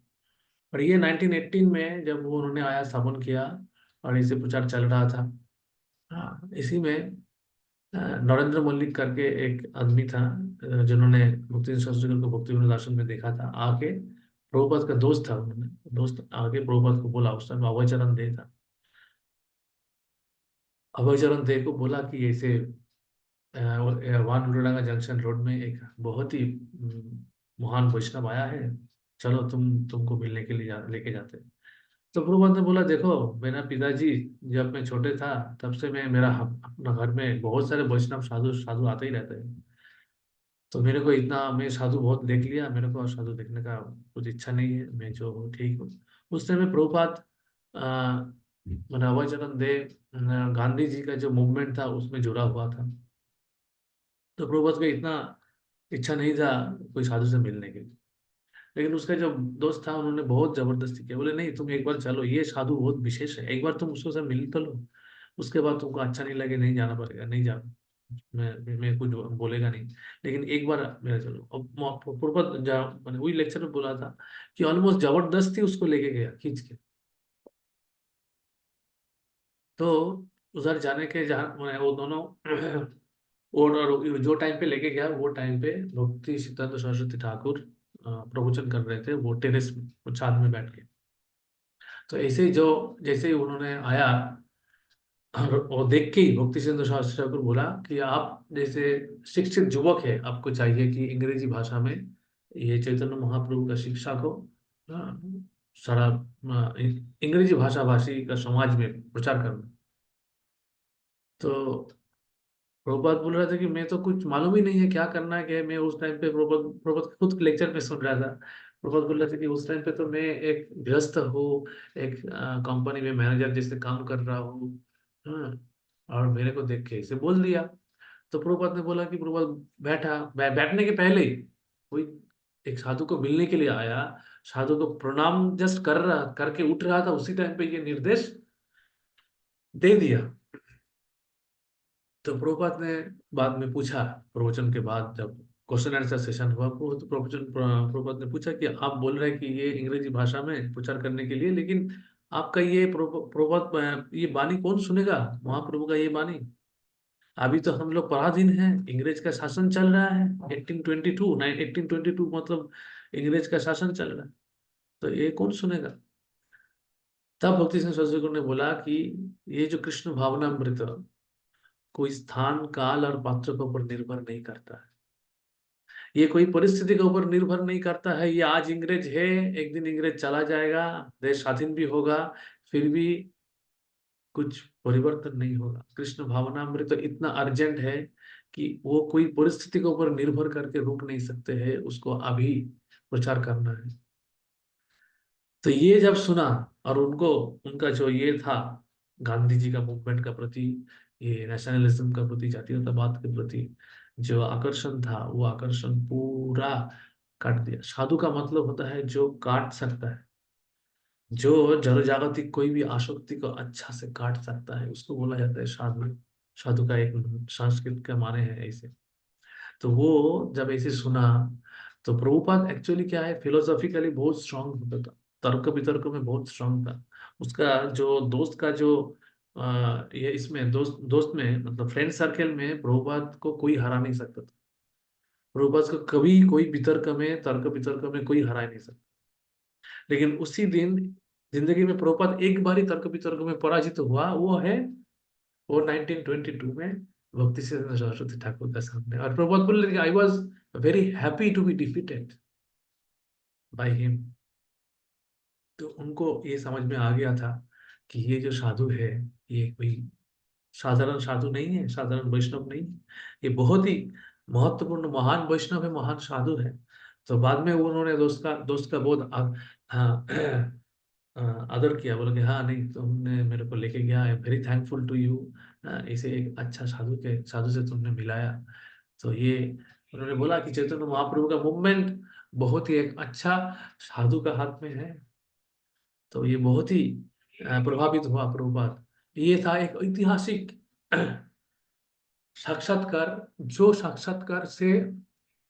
A: और ये 1918 में जब वो उन्होंने आया स्थापन किया और इसे प्रचार चल रहा था। हाँ, इसी में नरेंद्र मल्लिक करके एक आदमी था, जिन्होंने भक्ति संस्कृत को भक्ति विनोद आश्रम में देखा था आके। प्रभुपाद का दोस्त था, उन्होंने दोस्त आगे प्रभुपाद को बोला, उस टाइम अभय चरण दे था। अभय चरण दे को बोला कि ऐसे वान लोडांगा जंक्शन रोड में एक बहुत ही महान वैष्णव आया है, चलो तुमको मिलने के लिए लेके जाते हैं। तो प्रभुपाद ने बोला, देखो मेरा पिताजी जब मैं छोटे था तब से मैं मेरा अपना घर में बहुत सारे वैष्णव साधु साधु आते ही रहते हैं। तो मेरे को इतना, मैं साधु बहुत देख लिया, मेरे को और साधु देखने का कुछ इच्छा नहीं है, मैं जो हूँ ठीक हूँ। उस समय में प्रभुपाद मैंने अभय चरण दे गांधी जी का जो मूवमेंट था उसमें जुड़ा हुआ था। तो प्रभुपाद को इतना इच्छा नहीं था कोई साधु से मिलने के लिए। लेकिन उसका जो दोस्त था उन्होंने बहुत जबरदस्ती किया, बोले नहीं तुम एक बार चलो, ये साधु बहुत विशेष है, एक बार तुम उसको से मिल तो लो, उसके बाद तुमको अच्छा नहीं लगे नहीं जाना पड़ेगा, नहीं जाना, मैं कुछ बोलेगा नहीं, लेकिन एक बार मेरा चलो। अब पूर्वत मैंने वही लेक्चर में बोला था कि ऑलमोस्ट जबरदस्ती उसको लेके गया खींच के। तो उधर जाने के जहाँ वो दोनों और जो टाइम पे लेके गया वो टाइम पे भक्ति सिद्धांत सरस्वती ठाकुर प्रवचन कर रहे थे, वो टेरेस में छाद में बैठ के। तो ऐसे ही जो जैसे ही उन्होंने आया और वो देख के ही भक्ति सिद्धांत शास्त्री ठाकुर बोला कि आप जैसे शिक्षित युवक है, आपको चाहिए कि अंग्रेजी भाषा में ये चैतन्य महाप्रभु का शिक्षा को सारा अंग्रेजी भाषा भाषी का समाज में प्रचार करना। तो प्रभुपाद बोल रहा था कि मैं तो कुछ मालूम ही नहीं है क्या करना है, कि मैं उस टाइम पे प्रभुपाद प्रभुपाद खुद लेक्चर में सुन रहा था। प्रभुपाद बोल रहे थे कि उस टाइम पे तो मैं एक गृहस्थ हूँ, एक कंपनी में मैनेजर जैसे काम कर रहा हूँ। हाँ, और मेरे को देख के इसे बोल दिया। तो प्रभुपाद ने बोला कि प्रभुपाद बैठने के पहले ही कोई एक साधु को मिलने के लिए आया, साधु को प्रणाम जस्ट कर रहा करके उठ रहा था, उसी टाइम पे ये निर्देश दे दिया। तो प्रभुपाद ने बाद में पूछा, प्रवचन के बाद जब क्वेश्चन आंसर सेशन हुआ, तो प्रभुपाद ने पूछा कि आप बोल रहे हैं कि ये अंग्रेजी भाषा में प्रचार करने के लिए, लेकिन आपका ये प्रभुपाद ये बानी कौन सुनेगा, महाप्रभु का ये बानी? अभी तो हम लोग पराधीन हैं, अंग्रेज का शासन चल रहा है, 1822 1822 मतलब अंग्रेज का शासन चल रहा है, तो ये कौन सुनेगा? तब भक्ति सिंह सर ने बोला कि ये जो कृष्ण भावनामृत कोई स्थान काल और पात्र के ऊपर निर्भर नहीं करता है, ये कोई परिस्थिति के ऊपर निर्भर नहीं करता है। ये आज इंग्रेज है, एक दिन इंग्रेज चला जाएगा, देश स्वाधीन भी होगा, फिर भी कुछ परिवर्तन नहीं होगा। कृष्ण भावनामृत तो इतना अर्जेंट है कि वो कोई परिस्थिति के ऊपर निर्भर करके रुक नहीं सकते हैं, उसको अभी प्रचार करना है। तो ये जब सुना और उनको उनका जो ये था गांधी जी का मूवमेंट का प्रति, ये नेशनलिज्म का प्रति, जातीयतावाद के प्रति जो आकर्षण था, वो आकर्षण पूरा काट दिया। साधु का मतलब होता है जो काट सकता है, जो जड़ जागतिक कोई भी आसक्ति को अच्छा से काट सकता है, उसको बोला जाता है साधु। साधु का एक संस्कृत का माने है ऐसे। तो वो जब ऐसे सुना, तो प्रभुपाद एक्चुअली क्या है, फिलोसॉफिकली बहुत स्ट्रांग होता था, तर्क वितर्क में बहुत स्ट्रांग था। उसका जो दोस्त का जो ये इसमें दोस्त में मतलब फ्रेंड सर्कल में प्रभुपाद को कोई हरा नहीं सकता था। प्रभुपाद को कभी कोई वितर्क में, तर्क वितर्क में कोई हरा नहीं सकता। लेकिन उसी दिन जिंदगी में प्रभुपाद एक बार ही तर्क वितर्क में पराजित हुआ, वो है वो 1922 में भक्ति सिद्धांत सरस्वती ठाकुर का सामने। और प्रभुपाद बोले I was very happy to be defeated by him. तो उनको ये समझ में आ गया था कि ये जो साधु है, ये कोई साधारण साधु नहीं है, साधारण वैष्णव नहीं है, ये बहुत ही महत्वपूर्ण महान वैष्णव है, महान साधु है। तो बाद में उन्होंने दोस्त का बहुत हाँ आदर किया, बोला कि हाँ नहीं तुमने मेरे को लेके गया, I am very thankful to you, इसे एक अच्छा साधु से तुमने मिलाया। तो ये उन्होंने बोला कि चैतन्य महाप्रभु का मूवमेंट बहुत ही एक अच्छा साधु का हाथ में है। तो ये बहुत ही प्रभावित हुआ प्रभुपाद। ये था एक ऐतिहासिक साक्षात्कार, जो साक्षात्कार से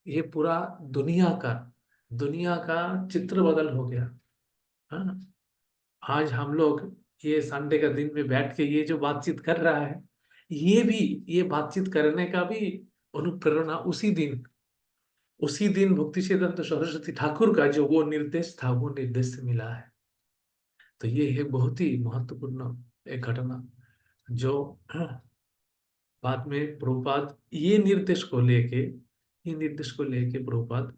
A: ये पूरा दुनिया का दुनिया का चित्र बदल हो गया। हाँ, आज हम लोग ये संडे का दिन में बैठ के ये जो बातचीत कर रहा है, ये भी, ये बातचीत करने का भी अनुप्रेरणा उसी दिन भक्ति सिद्धांत सरस्वती ठाकुर का जो वो निर्देश था, वो निर्देश से मिला है। तो ये है बहुत ही महत्वपूर्ण एक घटना, जो बाद में प्रभुपाद ये निर्देश को लेके प्रभुपाद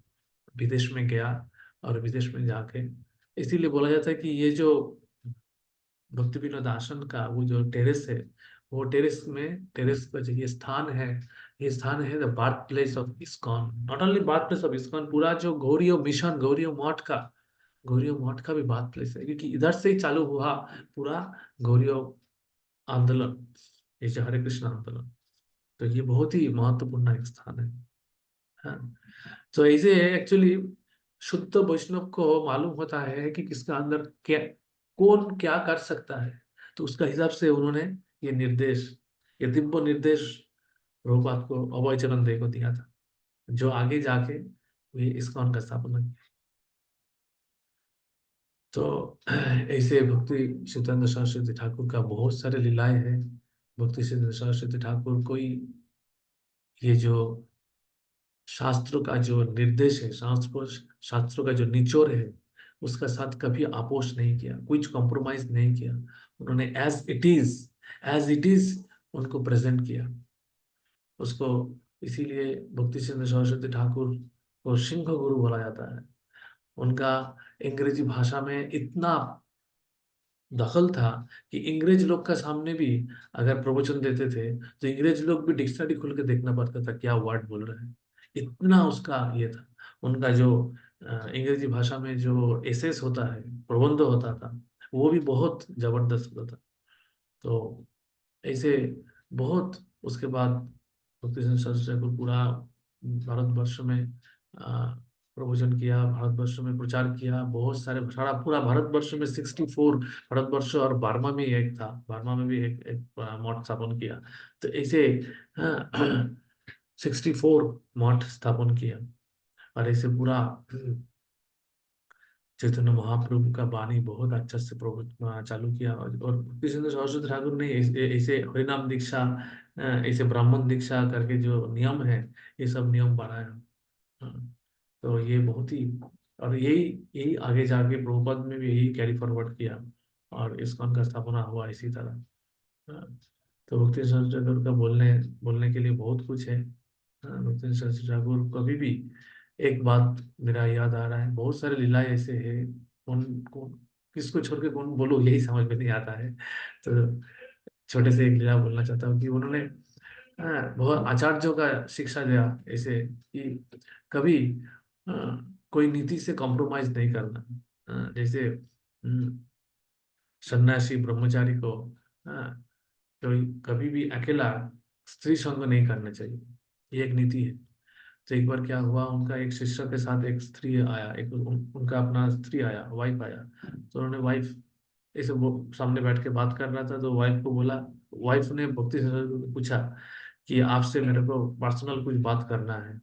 A: विदेश में गया, और विदेश में जाके, इसीलिए बोला जाता है कि ये जो भक्ति विनोद आश्रम का वो जो टेरेस है, वो टेरेस का जो ये स्थान है the birth place of ISKCON. Not only birth place of ISKCON, पूरा जो गौड़ीय मठ का भी बर्थ प्लेस है, क्योंकि इधर से ही चालू हुआ पूरा गौड़ीय आंदोलन, ये जो हरे कृष्ण आंदोलन। तो ये बहुत ही महत्वपूर्ण एक स्थान है। हाँ। तो ऐसे एक्चुअली शुद्ध वैष्णव को मालूम होता है कि किसका अंदर क्या, कौन क्या कर सकता है। तो उसका हिसाब से उन्होंने ये निर्देश, ये दिव्य निर्देश प्रभुपाद को, अभय चरण दे को दिया था, जो आगे जाके ये इस्कॉन का स्थापना किया। तो ऐसे भक्ति सिद्धांत सरस्वती ठाकुर का बहुत सारे लीलाएं हैं। भक्ति सिद्धांत सरस्वती ठाकुर कोई, ये जो शास्त्रों का जो निर्देश है, शास्त्रों का जो निचोड़ है, उसका साथ कभी आपोष नहीं किया, कुछ कॉम्प्रोमाइज नहीं किया। उन्होंने एज इट इज उनको प्रेजेंट किया उसको। इसीलिए भक्ति सिद्धांत सरस्वती ठाकुर को सिंह गुरु बोला जाता है। उनका अंग्रेजी भाषा में इतना दखल था कि अंग्रेज लोग का सामने भी अगर प्रवचन देते थे, तो अंग्रेज लोग भी डिक्शनरी खोल के देखना पड़ता था क्या वर्ड बोल रहे हैं। इतना उसका ये था। उनका जो अंग्रेजी भाषा में जो एसेस होता है, प्रबंध होता था, वो भी बहुत जबरदस्त होता था। तो ऐसे बहुत, उसके बाद भक्ति सिंह सरस्वती को पूरा भारतवर्ष में अ, प्रवचन किया, भारतवर्ष में प्रचार किया, बहुत सारे, सारा पूरा भारतवर्ष में 64, भारतवर्ष और बर्मा में एक था, बर्मा में भी एक मठ स्थापन किया। तो ऐसे 64 मठ स्थापन किया। और ऐसे पूरा चैतन्य महाप्रभु का वाणी बहुत अच्छा से चालू किया। और भक्ति सिंह सरस्वती ठाकुर ने ऐसे हरिनाम दीक्षा, ऐसे ब्राह्मण दीक्षा करके जो नियम है, ये सब नियम बनाया। हाँ। तो ये बहुत ही, और यही यही आगे जाके प्रभुपद में भी यही कैरी फॉरवर्ड किया, और इस्कॉन का स्थापना हुआ इसी तरह। हाँ। तो भक्ति सरस्वती ठाकुर का बोलने बोलने के लिए बहुत कुछ है। हाँ, भक्ति सरस्वती ठाकुर कभी भी, एक बात मेरा याद आ रहा है, बहुत सारे लीलाएं ऐसे हैं, कौन कौन किसको छोड़ के कौन बोलो यही समझ में नहीं आता है। तो छोटे से एक लीला बोलना चाहता हूँ कि उन्होंने बहुत आचार्यों का शिक्षा दिया ऐसे कि कभी अ, कोई नीति से कॉम्प्रोमाइज नहीं करना। जैसे सन्यासी ब्रह्मचारी को कोई कभी भी अकेला स्त्री संग नहीं करना चाहिए, ये एक नीति है। तो एक बार क्या हुआ, उनका एक शिष्य के साथ एक स्त्री आया, उनका अपना स्त्री आया, वाइफ आया। तो उन्होंने वाइफ ऐसे वो सामने बैठ के बात कर रहा था, तो वाइफ को बोला, वाइफ ने भक्ति से पूछा कि आपसे मेरे को पर्सनल कुछ बात करना है,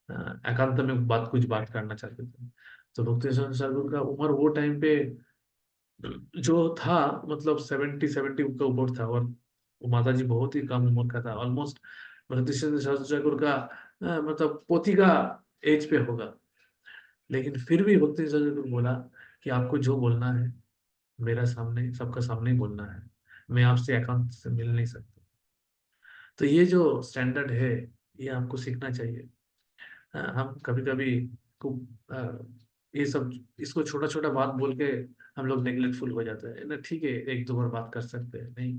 A: एकांत में कुछ बात करना चाहते थे। तो भक्ति ठाकुर का उम्र वो टाइम पे जो था, मतलब 70 का ऊपर था, और वो माता जी बहुत ही कम उम्र का था, ऑलमोस्ट भक्ति ठाकुर का मतलब पोती का एज पे होगा। लेकिन फिर भी भक्ति ठाकुर बोला कि आपको जो बोलना है मेरा सामने, सबका सामने ही बोलना है, मैं आपसे एकांत से मिल नहीं सकता। तो ये जो स्टैंडर्ड है, ये आपको सीखना चाहिए। हम कभी कभी को ये सब, इसको छोटा छोटा बात बोल के हम लोग नेग्लेक्टफुल हो जाते हैं ना, ठीक है एक दो बार बात कर सकते हैं, नहीं।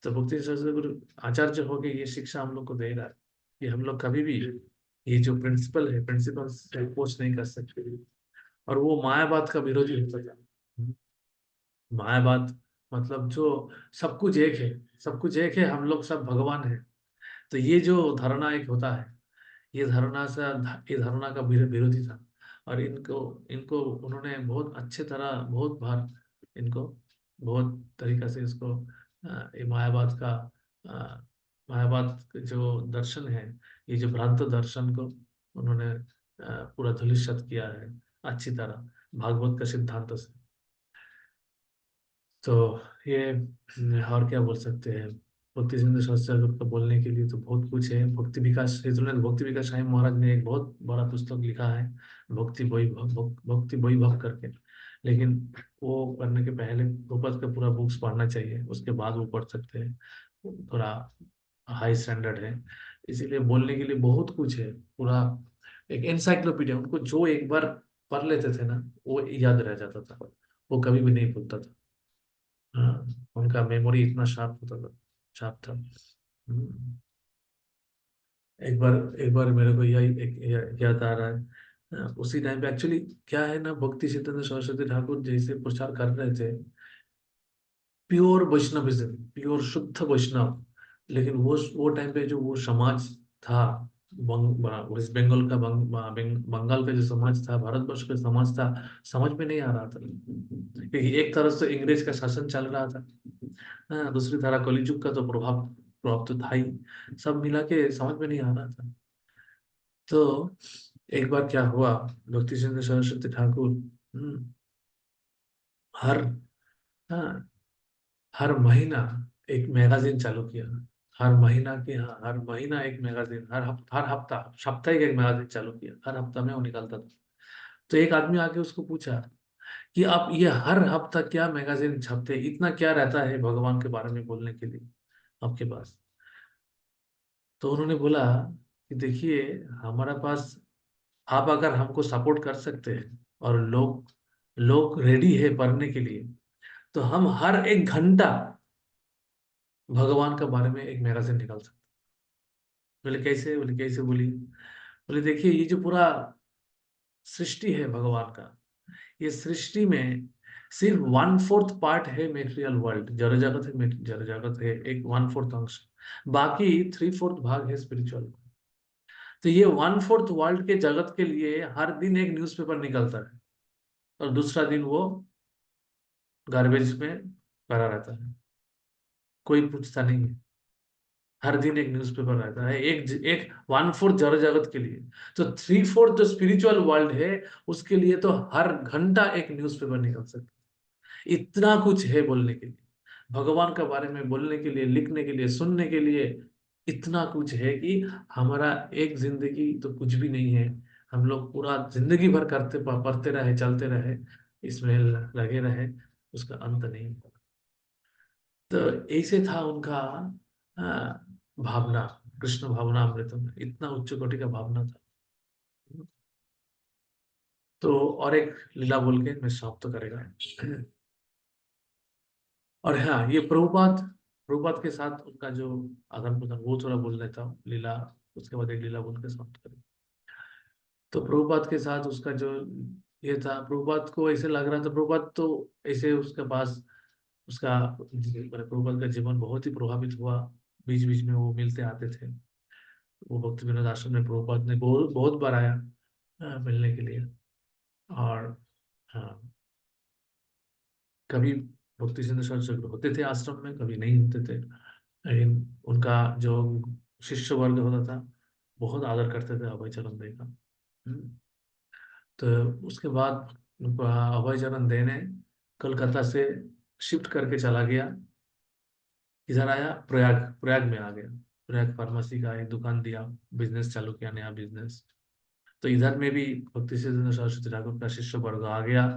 A: तो भक्ति शास्त्र गुरु आचार्य होके ये शिक्षा हम लोग को दे रहा है कि हम लोग कभी भी ये जो प्रिंसिपल से अपोज नहीं कर सकते। और वो मायावाद का विरोधी होता था। मायावाद मतलब जो सब कुछ एक है, सब कुछ एक है, हम लोग सब भगवान है। तो ये जो धारणा एक होता है, ये धारणा से, ये धारणा का विरोधी था। और इनको इनको उन्होंने बहुत अच्छे तरह, बहुत बार इनको, बहुत तरीका से इसको ये मायावाद का, अ, मायावाद का जो दर्शन है, ये जो भ्रांत दर्शन को उन्होंने पूरा धूलिसात किया है अच्छी तरह, भागवत का सिद्धांत से। तो ये और क्या बोल सकते हैं, भक्ति सिंधु शास्त्र का बोलने के लिए तो बहुत कुछ है। भक्ति विकास हेतुनाथ भक्ति विकास स्वामी महाराज ने एक बहुत बड़ा पुस्तक लिखा है, भक्ति वैभव, भक्ति वैभव करके। लेकिन वो पढ़ने के पहले प्रभुपाद का पूरा बुक्स पढ़ना चाहिए, उसके बाद वो पढ़ सकते हैं। वो थोड़ा हाई स्टैंडर्ड है, इसीलिए बोलने के लिए बहुत कुछ है पूरा। एक एनसाइक्लोपीडिया, उनको जो एक बार पढ़ लेते थे ना, वो याद रह जाता था, वो कभी भी नहीं भूलता था। हाँ, उनका मेमोरी इतना शार्प होता था, शार्प था। एक बार मेरे को यही याद आ रहा है। उसी टाइम पे एक्चुअली क्या है ना, भक्ति सिद्धांत सरस्वती ठाकुर जैसे प्रचार कर रहे थे, प्योर वैष्णविज्म, प्योर शुद्ध वैष्णव। लेकिन वो टाइम पे जो वो समाज था, वेस्ट बंगाल का, बंगाल का जो समाज था, भारतवर्ष का समाज था, समझ में नहीं आ रहा था। क्योंकि एक तरफ से अंग्रेज का शासन चल रहा था, हाँ, दूसरी तरह कलिजुग का तो प्रभाव प्रभाव तो था ही, सब मिला के समझ में नहीं आ रहा था। तो एक बार क्या हुआ, भक्ति सिंह सरस्वती ठाकुर हर, हाँ, हर महीना एक मैगजीन चालू किया। हर महीना की, हाँ, हर महीना एक मैगजीन, हर हफ्ता, साप्ताहिक एक मैगजीन चालू किया, हर हफ्ता में वो निकलता था। तो एक आदमी आके उसको पूछा कि आप ये हर हफ्ता क्या मैगजीन छपते, इतना क्या रहता है भगवान के बारे में बोलने के लिए आपके पास? तो उन्होंने बोला कि देखिए, हमारे पास, आप अगर हमको सपोर्ट कर सकते हैं और लोग लोग रेडी है पढ़ने के लिए, तो हम हर एक घंटा भगवान के बारे में एक मैगजीन निकाल सकते हैं। बोले कैसे? बोले कैसे बोली? बोले देखिए, ये जो पूरा सृष्टि है भगवान का, ये सृष्टि में सिर्फ 1/4 पार्ट है मेटेरियल वर्ल्ड, जड़ जगत है, जड़ जगत है एक 1/4 अंश, बाकी 3/4 भाग है स्पिरिचुअल। तो ये 1/4 वर्ल्ड के जगत के लिए हर दिन एक न्यूज़पेपर निकलता है, और दूसरा दिन वो गार्बेज में भरा रहता है, कोई पूछता नहीं है। हर दिन एक न्यूज़पेपर रहता है, एक 1/4 जड़ जगत के लिए। तो 3/4 जो स्पिरिचुअल वर्ल्ड है, उसके लिए तो हर घंटा एक न्यूज़पेपर निकल सकता है। इतना कुछ है बोलने के लिए, भगवान के बारे में बोलने के लिए, लिखने के लिए, सुनने के लिए, इतना कुछ है कि हमारा एक जिंदगी तो कुछ भी नहीं है। हम लोग पूरा जिंदगी भर करते, पढ़ते रहे, चलते रहे, इसमें लगे रहे, उसका अंत नहीं। तो ऐसे था उनका भावना, कृष्ण भावना अमृतम, इतना उच्च कोटि का भावना था। तो और एक लीला बोल के मैं समाप्त तो करेगा। और हाँ, ये प्रभुपाद, प्रभुपाद के साथ उनका जो आदान प्रदान, वो थोड़ा बोल लेता हूँ लीला, उसके बाद एक लीला बोल के समाप्त करें। तो प्रभुपाद के साथ उसका जो ये था, प्रभुपाद को ऐसे लग रहा था, प्रभुपाद तो ऐसे उसके पास, उसका प्रभुपाद का जीवन बहुत ही प्रभावित हुआ। बीच बीच में वो मिलते आते थे, वो भक्ति विनोद आश्रम में प्रभुपाद ने बहुत बहुत बार आया मिलने के लिए। और हाँ, कभी भक्ति सिंधु सरस्वती होते थे आश्रम में, कभी नहीं होते थे, लेकिन उनका जो शिष्य वर्ग होता था, बहुत आदर करते थे अभय चरण दे का। हम्म। तो उसके बाद उनको अभय चरण दे ने कलकत्ता से शिफ्ट करके चला गया। इधर आया, प्रयाग, प्रयाग में आ गया। प्रयाग फार्मेसी का एक दुकान दिया, बिजनेस चालू किया, नया बिजनेस। तो इधर में भी भक्ति सिद्धांत सरस्वती ठाकुर का शिष्य वर्ग आ गया,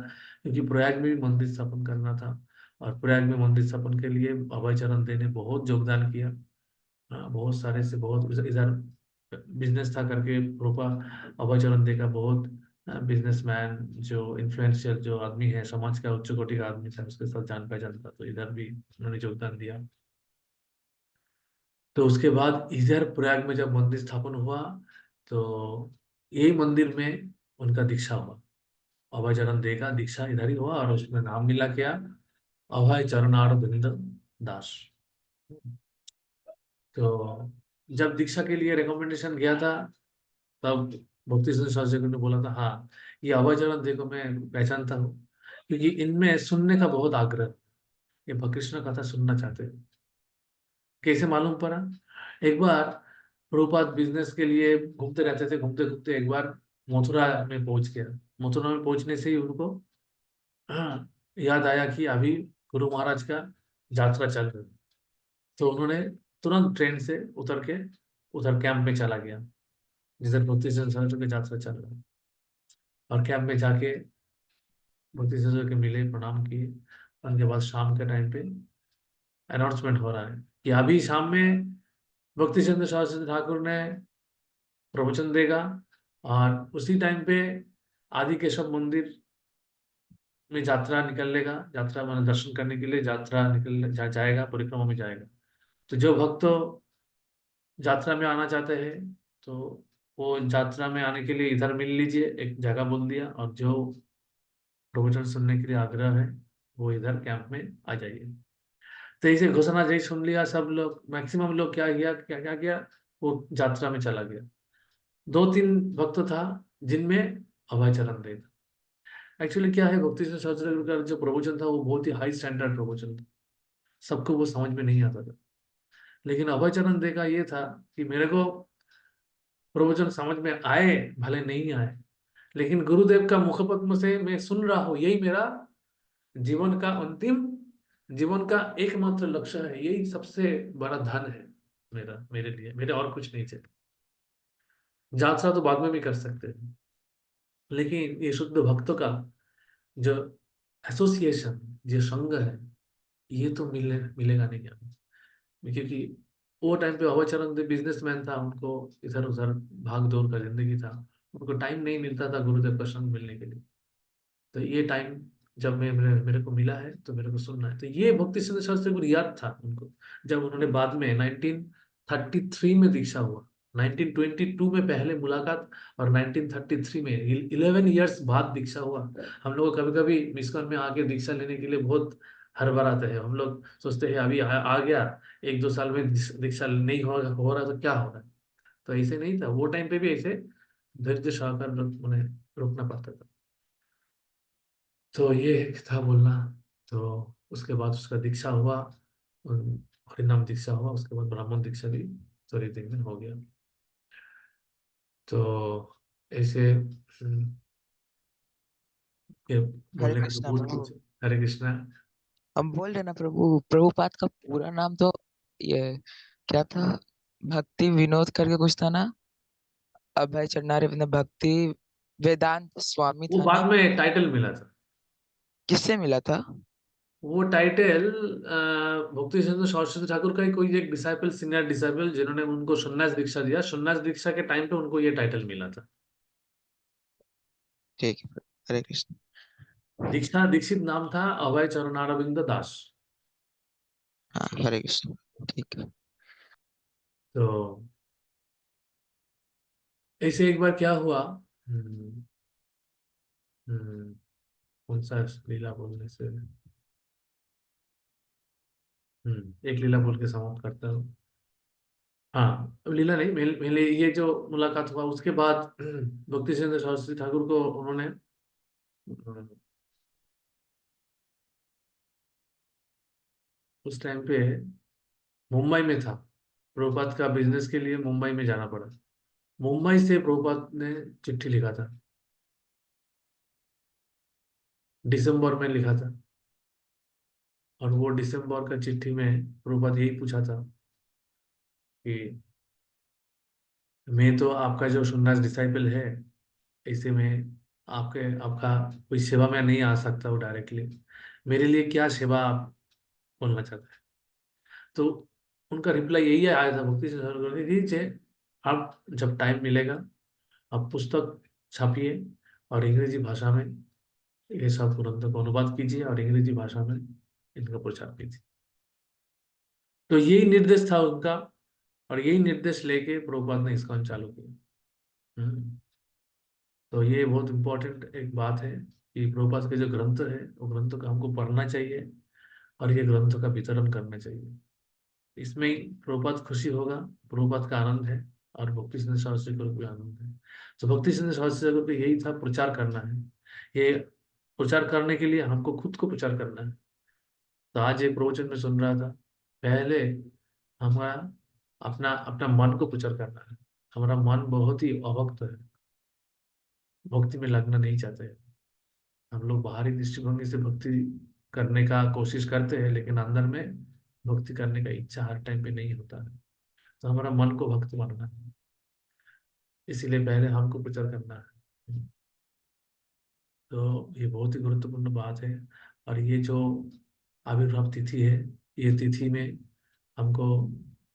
A: क्योंकि प्रयाग में भी मंदिर स्थापन करना था। और प्रयाग में मंदिर स्थापन के लिए अभय चरण दे ने बहुत योगदान किया। बहुत सारे से बहुत इधर बिजनेस था करके रूपा, अभय चरण दे का बहुत बिजनेसमैन, जो इन्फ्लुएंशियल जो आदमी है, समाज का उच्च कोटि का आदमी था, उसके साथ जान पहचान था, तो इधर भी उन्होंने योगदान दिया। तो उसके बाद इधर प्रयाग में जब मंदिर स्थापन हुआ, तो यही मंदिर में उनका दीक्षा हुआ। अभय चरण दे का दीक्षा इधर ही हुआ, और उसमें नाम मिला क्या, अभय चरणारविंद दास। तो जब दीक्षा के लिए रिकमेंडेशन गया था, तब भक्ति सिंह शास्त्री ने बोला था, हाँ ये अभय चरण देखो मैं पहचानता हूँ, क्योंकि इनमें सुनने का बहुत आग्रह, ये भक्त कृष्ण कथा सुनना चाहते हैं। कैसे मालूम पड़ा? एक बार प्रभुपाद बिजनेस के लिए घूमते रहते थे, घूमते घूमते एक बार मथुरा में पहुंच गया। मथुरा में पहुंचने से ही उनको याद आया कि अभी गुरु महाराज का यात्रा चल रही है। तो उन्होंने तुरंत ट्रेन से उतर के उधर कैंप में चला गया, जिधर भक्ति संसार की यात्रा चल रहा है। और कैंप में जाके भक्ति संसार के मिले, प्रणाम किए। उनके बाद शाम के टाइम पे अनाउंसमेंट हो रहा है कि अभी शाम में भक्ति चंद्र शास्त्री ठाकुर ने प्रवचन देगा, और उसी टाइम पे आदि केशव मंदिर में यात्रा निकलेगा, यात्रा माने दर्शन करने के लिए यात्रा जाएगा, परिक्रमा में जाएगा। तो जो भक्त यात्रा में आना चाहते हैं, तो वो यात्रा में आने के लिए इधर मिल लीजिए, एक जगह बोल दिया, और जो प्रवचन सुनने के लिए आग्रह है वो इधर कैंप में आ जाइए। तो इसे घोषणा जैसे सुन लिया सब लोग, मैक्सिमम लोग क्या किया, वो यात्रा में चला गया। दो तीन भक्त था जिनमें अभय चरण देव। एक्चुअली क्या है, भक्ति से शास्त्र का जो प्रवचन था वो बहुत ही हाई स्टैंडर्ड प्रवचन था, सबको वो समझ में नहीं आता था। लेकिन अभय चरण देव का ये था कि मेरे को प्रवचन समझ में आए भले नहीं आए, लेकिन गुरुदेव का मुखपद्म से मैं सुन रहा हूँ, यही मेरा जीवन का अंतिम, जीवन का एकमात्र लक्ष्य है, यही सबसे बड़ा धन है मेरा, मेरे लिए, मेरे और कुछ नहीं चाहिए। यात्रा तो बाद में भी कर सकते हैं, लेकिन ये शुद्ध भक्तों का जो एसोसिएशन, जो संघ है, ये तो मिलेगा नहीं हमें। क्योंकि वो टाइम पे अभय चरण देव बिजनेसमैन था, उनको इधर उधर भाग दौड़ का जिंदगी था, उनको टाइम नहीं मिलता था गुरुदेव का संग मिलने के लिए। तो ये टाइम जब मेरे को मिला है तो मेरे को सुनना है। तो ये भक्ति सिद्ध शास्त्री को याद था उनको, जब उन्होंने बाद में 1933 में दीक्षा हुआ, 1922 में पहले मुलाकात, और 1933 में 11 इयर्स बाद दीक्षा हुआ। हम लोग कभी कभी मिस्कॉन में आके दीक्षा लेने के लिए बहुत हड़बड़ाते हैं, हम लोग सोचते हैं अभी आ गया, एक दो साल में दीक्षा नहीं हो रहा तो क्या हो रहा है। तो ऐसे नहीं था, वो टाइम पे भी ऐसे धैर्य सहकार उन्हें रोकना पड़ता था। तो ये था बोलना। तो उसके बाद उसका दीक्षा हुआ, हरिनाम दीक्षा हुआ, उसके बाद ब्राह्मण दीक्षा भी थोड़ी दिन में हो गया। तो ऐसे ये
B: हरे
A: बोलने का तो
B: कृष्णा
A: बहुत
B: प्रभु।
A: कुछ। हरे कृष्णा।
B: हम बोल रहे ना प्रभु, प्रभुपाद का पूरा नाम तो ये क्या था? भक्ति विनोद करके कुछ था ना? अभय चरणारे भक्ति वेदांत स्वामी
A: वो
B: था
A: बाद
B: ना?
A: में टाइटल मिला था।
B: किससे मिला था?
A: वो टाइटल भक्ति सिंधु सरस्वती ठाकुर का ही कोई एक डिसाइपल, सीनियर डिसाइपल, जिन्होंने उनको सन्यास दीक्षा दिया, सन्यास दीक्षा के टाइम पे उनको ये टाइटल मिला था।
B: ठीक है प्रभु। हरे कृष्ण।
A: दीक्षा दीक्षित नाम था अभय चरणारविंद दास।
B: हाँ हरे कृष्ण। ठीक है।
A: तो ऐसे एक बार क्या हुआ, हम्म, कौन सा लीला बोलने से, एक लीला बोल के समाप्त करता हूँ। हाँ, अब लीला नहीं, पहले ये जो मुलाकात हुआ उसके बाद भक्ति सिंह शास्त्री ठाकुर को उन्होंने उस टाइम पे मुंबई में था, प्रभुपाद का बिजनेस के लिए मुंबई में जाना पड़ा। मुंबई से प्रभुपाद ने चिट्ठी लिखा था, दिसंबर में लिखा था। और वो दिसंबर का चिट्ठी में प्रभुपाद यही पूछा था कि मैं तो आपका जो सुन्नास डिसाइपल है, ऐसे में आपका कोई सेवा में नहीं आ सकता हूँ डायरेक्टली, मेरे लिए क्या सेवा आप बोलना चाहते हैं। तो उनका रिप्लाई यही आया था भक्ति से सर कि जे आप जब टाइम मिलेगा आप पुस्तक छापिए, और अंग्रेजी भाषा में ये सब ग्रंथों का अनुवाद कीजिए, और अंग्रेजी भाषा में इनका प्रचार कीजिए। तो यही निर्देश था उनका, और यही निर्देश लेके प्रभुपाद ने इस्कॉन चालू किया। तो ये बहुत इंपॉर्टेंट एक बात है कि प्रभुपाद के जो ग्रंथ है वो ग्रंथों का हमको पढ़ना चाहिए, और ये ग्रंथों का वितरण करना चाहिए। इसमें ही प्रभुपाद खुशी होगा, प्रभुपाद का आनंद है, और भक्ति सिंह सरस्वती को भी आनंद है। तो भक्ति सिंह सरस्वती को यही था, प्रचार करना है। ये प्रचार करने के लिए हमको खुद को प्रचार करना है। तो आज एक प्रवचन में सुन रहा था, पहले हमारा अपना अपना मन को प्रचार करना है। हमारा मन बहुत ही अभक्त है, भक्ति में लगना नहीं चाहते हैं। हम लोग बाहरी दृष्टिभंगी से भक्ति करने का कोशिश करते हैं, लेकिन अंदर में भक्ति करने का इच्छा हर टाइम पे नहीं होता है। तो हमारा मन को भक्त बनना है, इसीलिए पहले हमको प्रचार करना है। तो ये बहुत ही गुरुत्वपूर्ण बात है। और ये जो आविर्भाव तिथि है, ये तिथि में हमको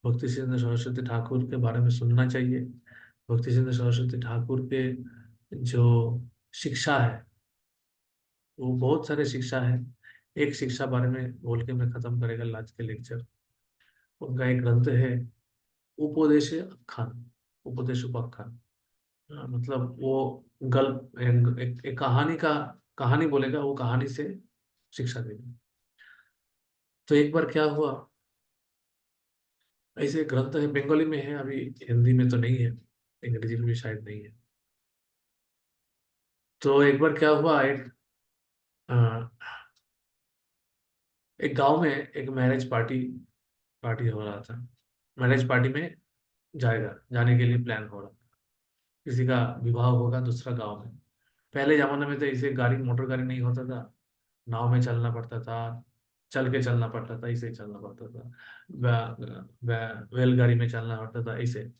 A: भक्ति सिद्ध सरस्वती ठाकुर के बारे में सुनना चाहिए। भक्ति सिद्ध सरस्वती ठाकुर के जो शिक्षा है, वो बहुत सारे शिक्षा है। एक शिक्षा बारे में बोल के मैं खत्म करेगा आज के लेक्चर। उनका एक ग्रंथ है, उपदेश आख्यान, उपदेश उपाख्यान। मतलब वो गल्प एक कहानी का कहानी बोलेगा, वो कहानी से शिक्षा देगा। तो एक बार क्या हुआ, ऐसे ग्रंथ है, बंगाली में है, अभी हिंदी में तो नहीं है, अंग्रेजी में भी शायद नहीं है। तो एक बार क्या हुआ, अ, एक गांव में एक मैरिज पार्टी पार्टी हो रहा था। मैरिज पार्टी में जाने के लिए प्लान हो रहा था। किसी का विवाह होगा दूसरा गांव में। पहले जमाने में तो इसे गाड़ी मोटर गाड़ी नहीं होता था, नाव में चलना पड़ता था, चल के चलना पड़ता था, ऐसे ही चलना पड़ता था। बैलगाड़ी में चलना पड़ता था ऐसे।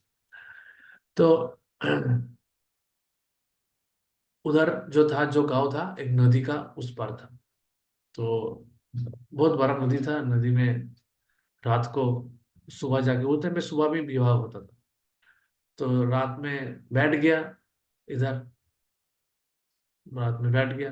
A: तो उधर जो था, जो गांव था, एक नदी का उस पार था। तो बहुत बड़ा नदी था, नदी में रात को सुबह जाके, उस टाइम पे सुबह भी विवाह होता था। तो रात में बैठ गया इधर, रात में बैठ गया,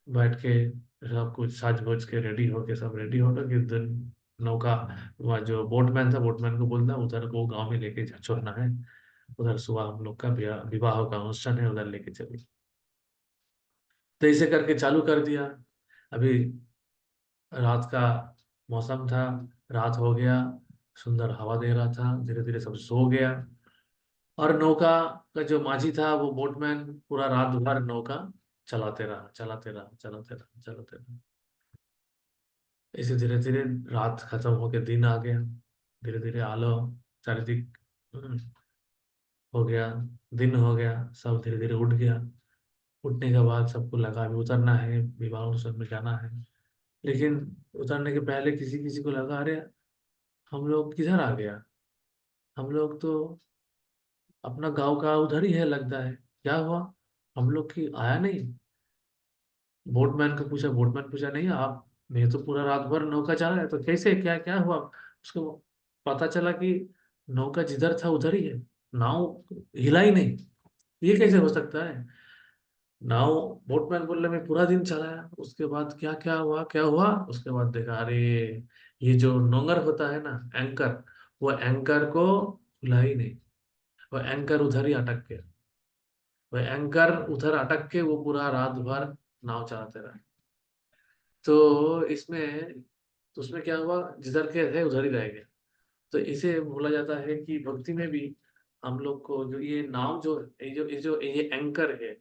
A: बैठ के सब कुछ साज गोज के रेडी होके, सब रेडी होकर कि दिन नौका, वहाँ जो बोटमैन था, बोटमैन को बोलना उधर को गांव में लेके छोड़ना है। उधर सुबह हम लोग का विवाह का अनुष्ठान है, उधर लेके चलिए। तो ऐसे करके चालू कर दिया। अभी रात का मौसम था, रात हो गया, सुंदर हवा दे रहा था, धीरे धीरे सब सो गया। और नौका का जो माझी था, वो बोटमैन, पूरा रात भर नौका चलाते रहा, चलाते रहा, चलाते रहा, चलाते रहा। इसे धीरे धीरे रात खत्म होके दिन आ गया, धीरे धीरे आलो चारिदिक हो गया, दिन हो गया, सब धीरे धीरे उठ गया। उठने के बाद सबको लगा अभी उतरना है, विवाह उत्सव में जाना है। लेकिन उतरने के पहले किसी किसी को लगा, अरे हम लोग किधर आ गया, हम लोग तो अपना गांव का उधर ही है लगता है, क्या हुआ, हम लोग की आया नहीं। बोटमैन को पूछा, बोटमैन पूछा, नहीं आप, मैं तो पूरा रात भर नौका चला है, तो कैसे, क्या क्या हुआ। उसको पता चला कि नौका जिधर था उधर ही है, नाव हिला ही नहीं। ये कैसे हो सकता है। नाव, बोटमैन बोल रहे मैं पूरा दिन चलाया, उसके बाद क्या क्या हुआ, क्या हुआ। उसके बाद देखा, अरे ये जो नोंगर होता है ना, एंकर, वो एंकर को खुला ही नहीं, वो एंकर उधर ही अटक गया। वो एंकर उधर अटक के वो पूरा रात भर नाव चलाते रहे। तो तो उसमें क्या हुआ, जिधर के थे उधर ही रह गए। तो इसे बोला जाता है कि भक्ति में भी हम लोग को जो ये नाव, जो ये एंकर है,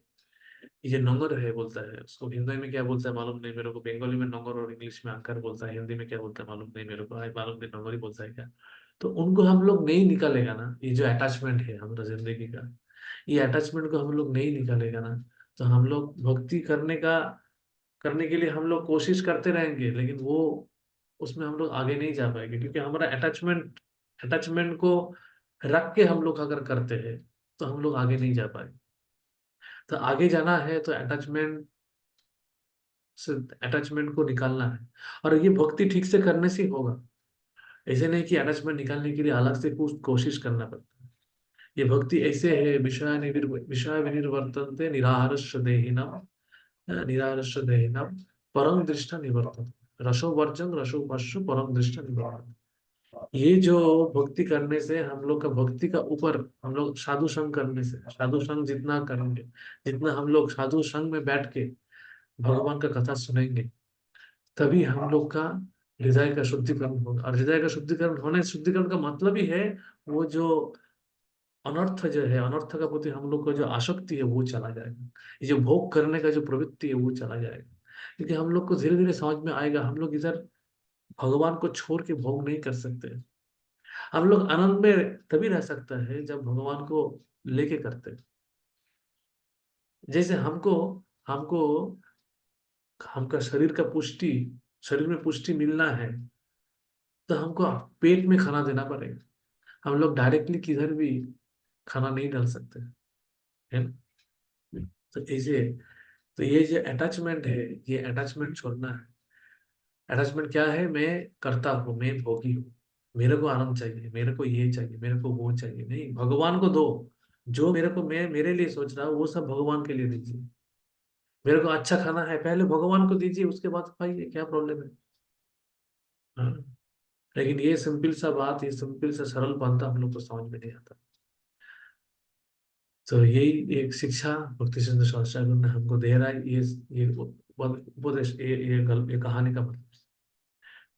A: ये नंगर है बोलता है, उसको हिंदी में क्या बोलता है मालूम नहीं मेरे को, बंगाली में नंगर और इंग्लिश में एंकर बोलता है, हिंदी में क्या बोलता है मालूम नहीं मेरे को, मालूम नहीं, नंगर ही बोलता है क्या। तो उनको हम लोग नहीं निकालेगा ना, ये जो अटैचमेंट है हमारा जिंदगी का, ये अटैचमेंट को हम लोग नहीं निकालेगा ना, तो हम लोग भक्ति करने के लिए हम लोग कोशिश करते रहेंगे, लेकिन वो उसमें हम लोग आगे नहीं जा पाएंगे, क्योंकि हमारा अटैचमेंट को रख के हम लोग अगर करते हैं, तो हम लोग आगे नहीं जा पाएंगे। तो आगे जाना है तो अटैचमेंट को निकालना है। और ये भक्ति ठीक से करने से ही होगा। ऐसे नहीं कि अटैचमेंट निकालने के लिए अलग से कुछ कोशिश करना पड़ता है। ये भक्ति ऐसे है, विषय विनिर्वर्तन्ते निराहारस्य देहिनम परम दृष्टा निवर्तन, रसो वर्जन रसो पशु परम दृष्टा निवर्तन। ये जो भक्ति करने से हम लोग का, भक्ति का ऊपर हम लोग साधु संग करने से, साधु संग जितना करेंगे, जितना हम लोग साधु संग में बैठ के भगवान का कथा सुनेंगे, तभी हम लोग का हृदय का शुद्धिकरण होगा, और हृदय का शुद्धिकरण होने, शुद्धिकरण का मतलब ही है वो जो अनर्थ जो है, अनर्थ का प्रति हम लोग का जो आसक्ति है वो चला जाएगा। ये जो भोग करने का जो प्रवृत्ति है वो चला जाएगा, क्योंकि हम लोग को धीरे धीरे समझ में आएगा हम लोग इधर भगवान को छोड़ के भोग नहीं कर सकते। हम लोग आनंद में तभी रह सकता है जब भगवान को लेके करते हैं। जैसे हमको हमको हमका शरीर का पुष्टि, शरीर में पुष्टि मिलना है, तो हमको पेट में खाना देना पड़ेगा। हम लोग डायरेक्टली किधर भी खाना नहीं डाल सकते, है ना। तो ऐसे, तो ये जो अटैचमेंट है, ये अटैचमेंट छोड़ना है। अटैचमेंट क्या है? मैं करता हूँ, मैं भोगी हूँ, मेरे को आनंद चाहिए, मेरे को ये चाहिए, मेरे को वो चाहिए। नहीं, भगवान को दो। जो मेरे को, मैं मेरे लिए सोच रहा हूँ वो सब भगवान के लिए दीजिए। मेरे को अच्छा खाना है, पहले भगवान को दीजिए, उसके बाद खाइए, क्या प्रॉब्लम है? हाँ। लेकिन ये सिंपल सा बात, ये सिंपल सा सरल बनता हम लोग को समझ में नहीं आता। तो यही एक शिक्षा भक्ति सिंधु शास्त्री ने हमको दे रहा है। ये उपदेश, ये कहानी का मतलब।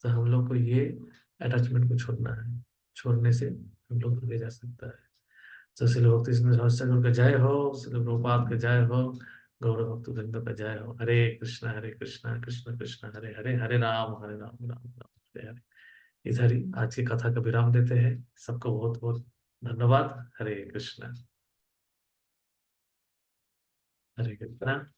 A: तो हम लोग को ये अटैचमेंट को छोड़ना है, छोड़ने से हम लोग आगे जा सकता है। तो श्री भक्ति सिंधु शास्त्री का जय हो, श्री प्रभुपाद का जय हो, गौरव भक्त वृंद का जय हो। हरे कृष्णा हरे कृष्णा कृष्ण कृष्ण हरे हरे, हरे राम राम राम हरे हरे। इधर ही आज की कथा का विराम देते हैं। सबको बहुत बहुत धन्यवाद। हरे कृष्णा। हरे कृष्णा।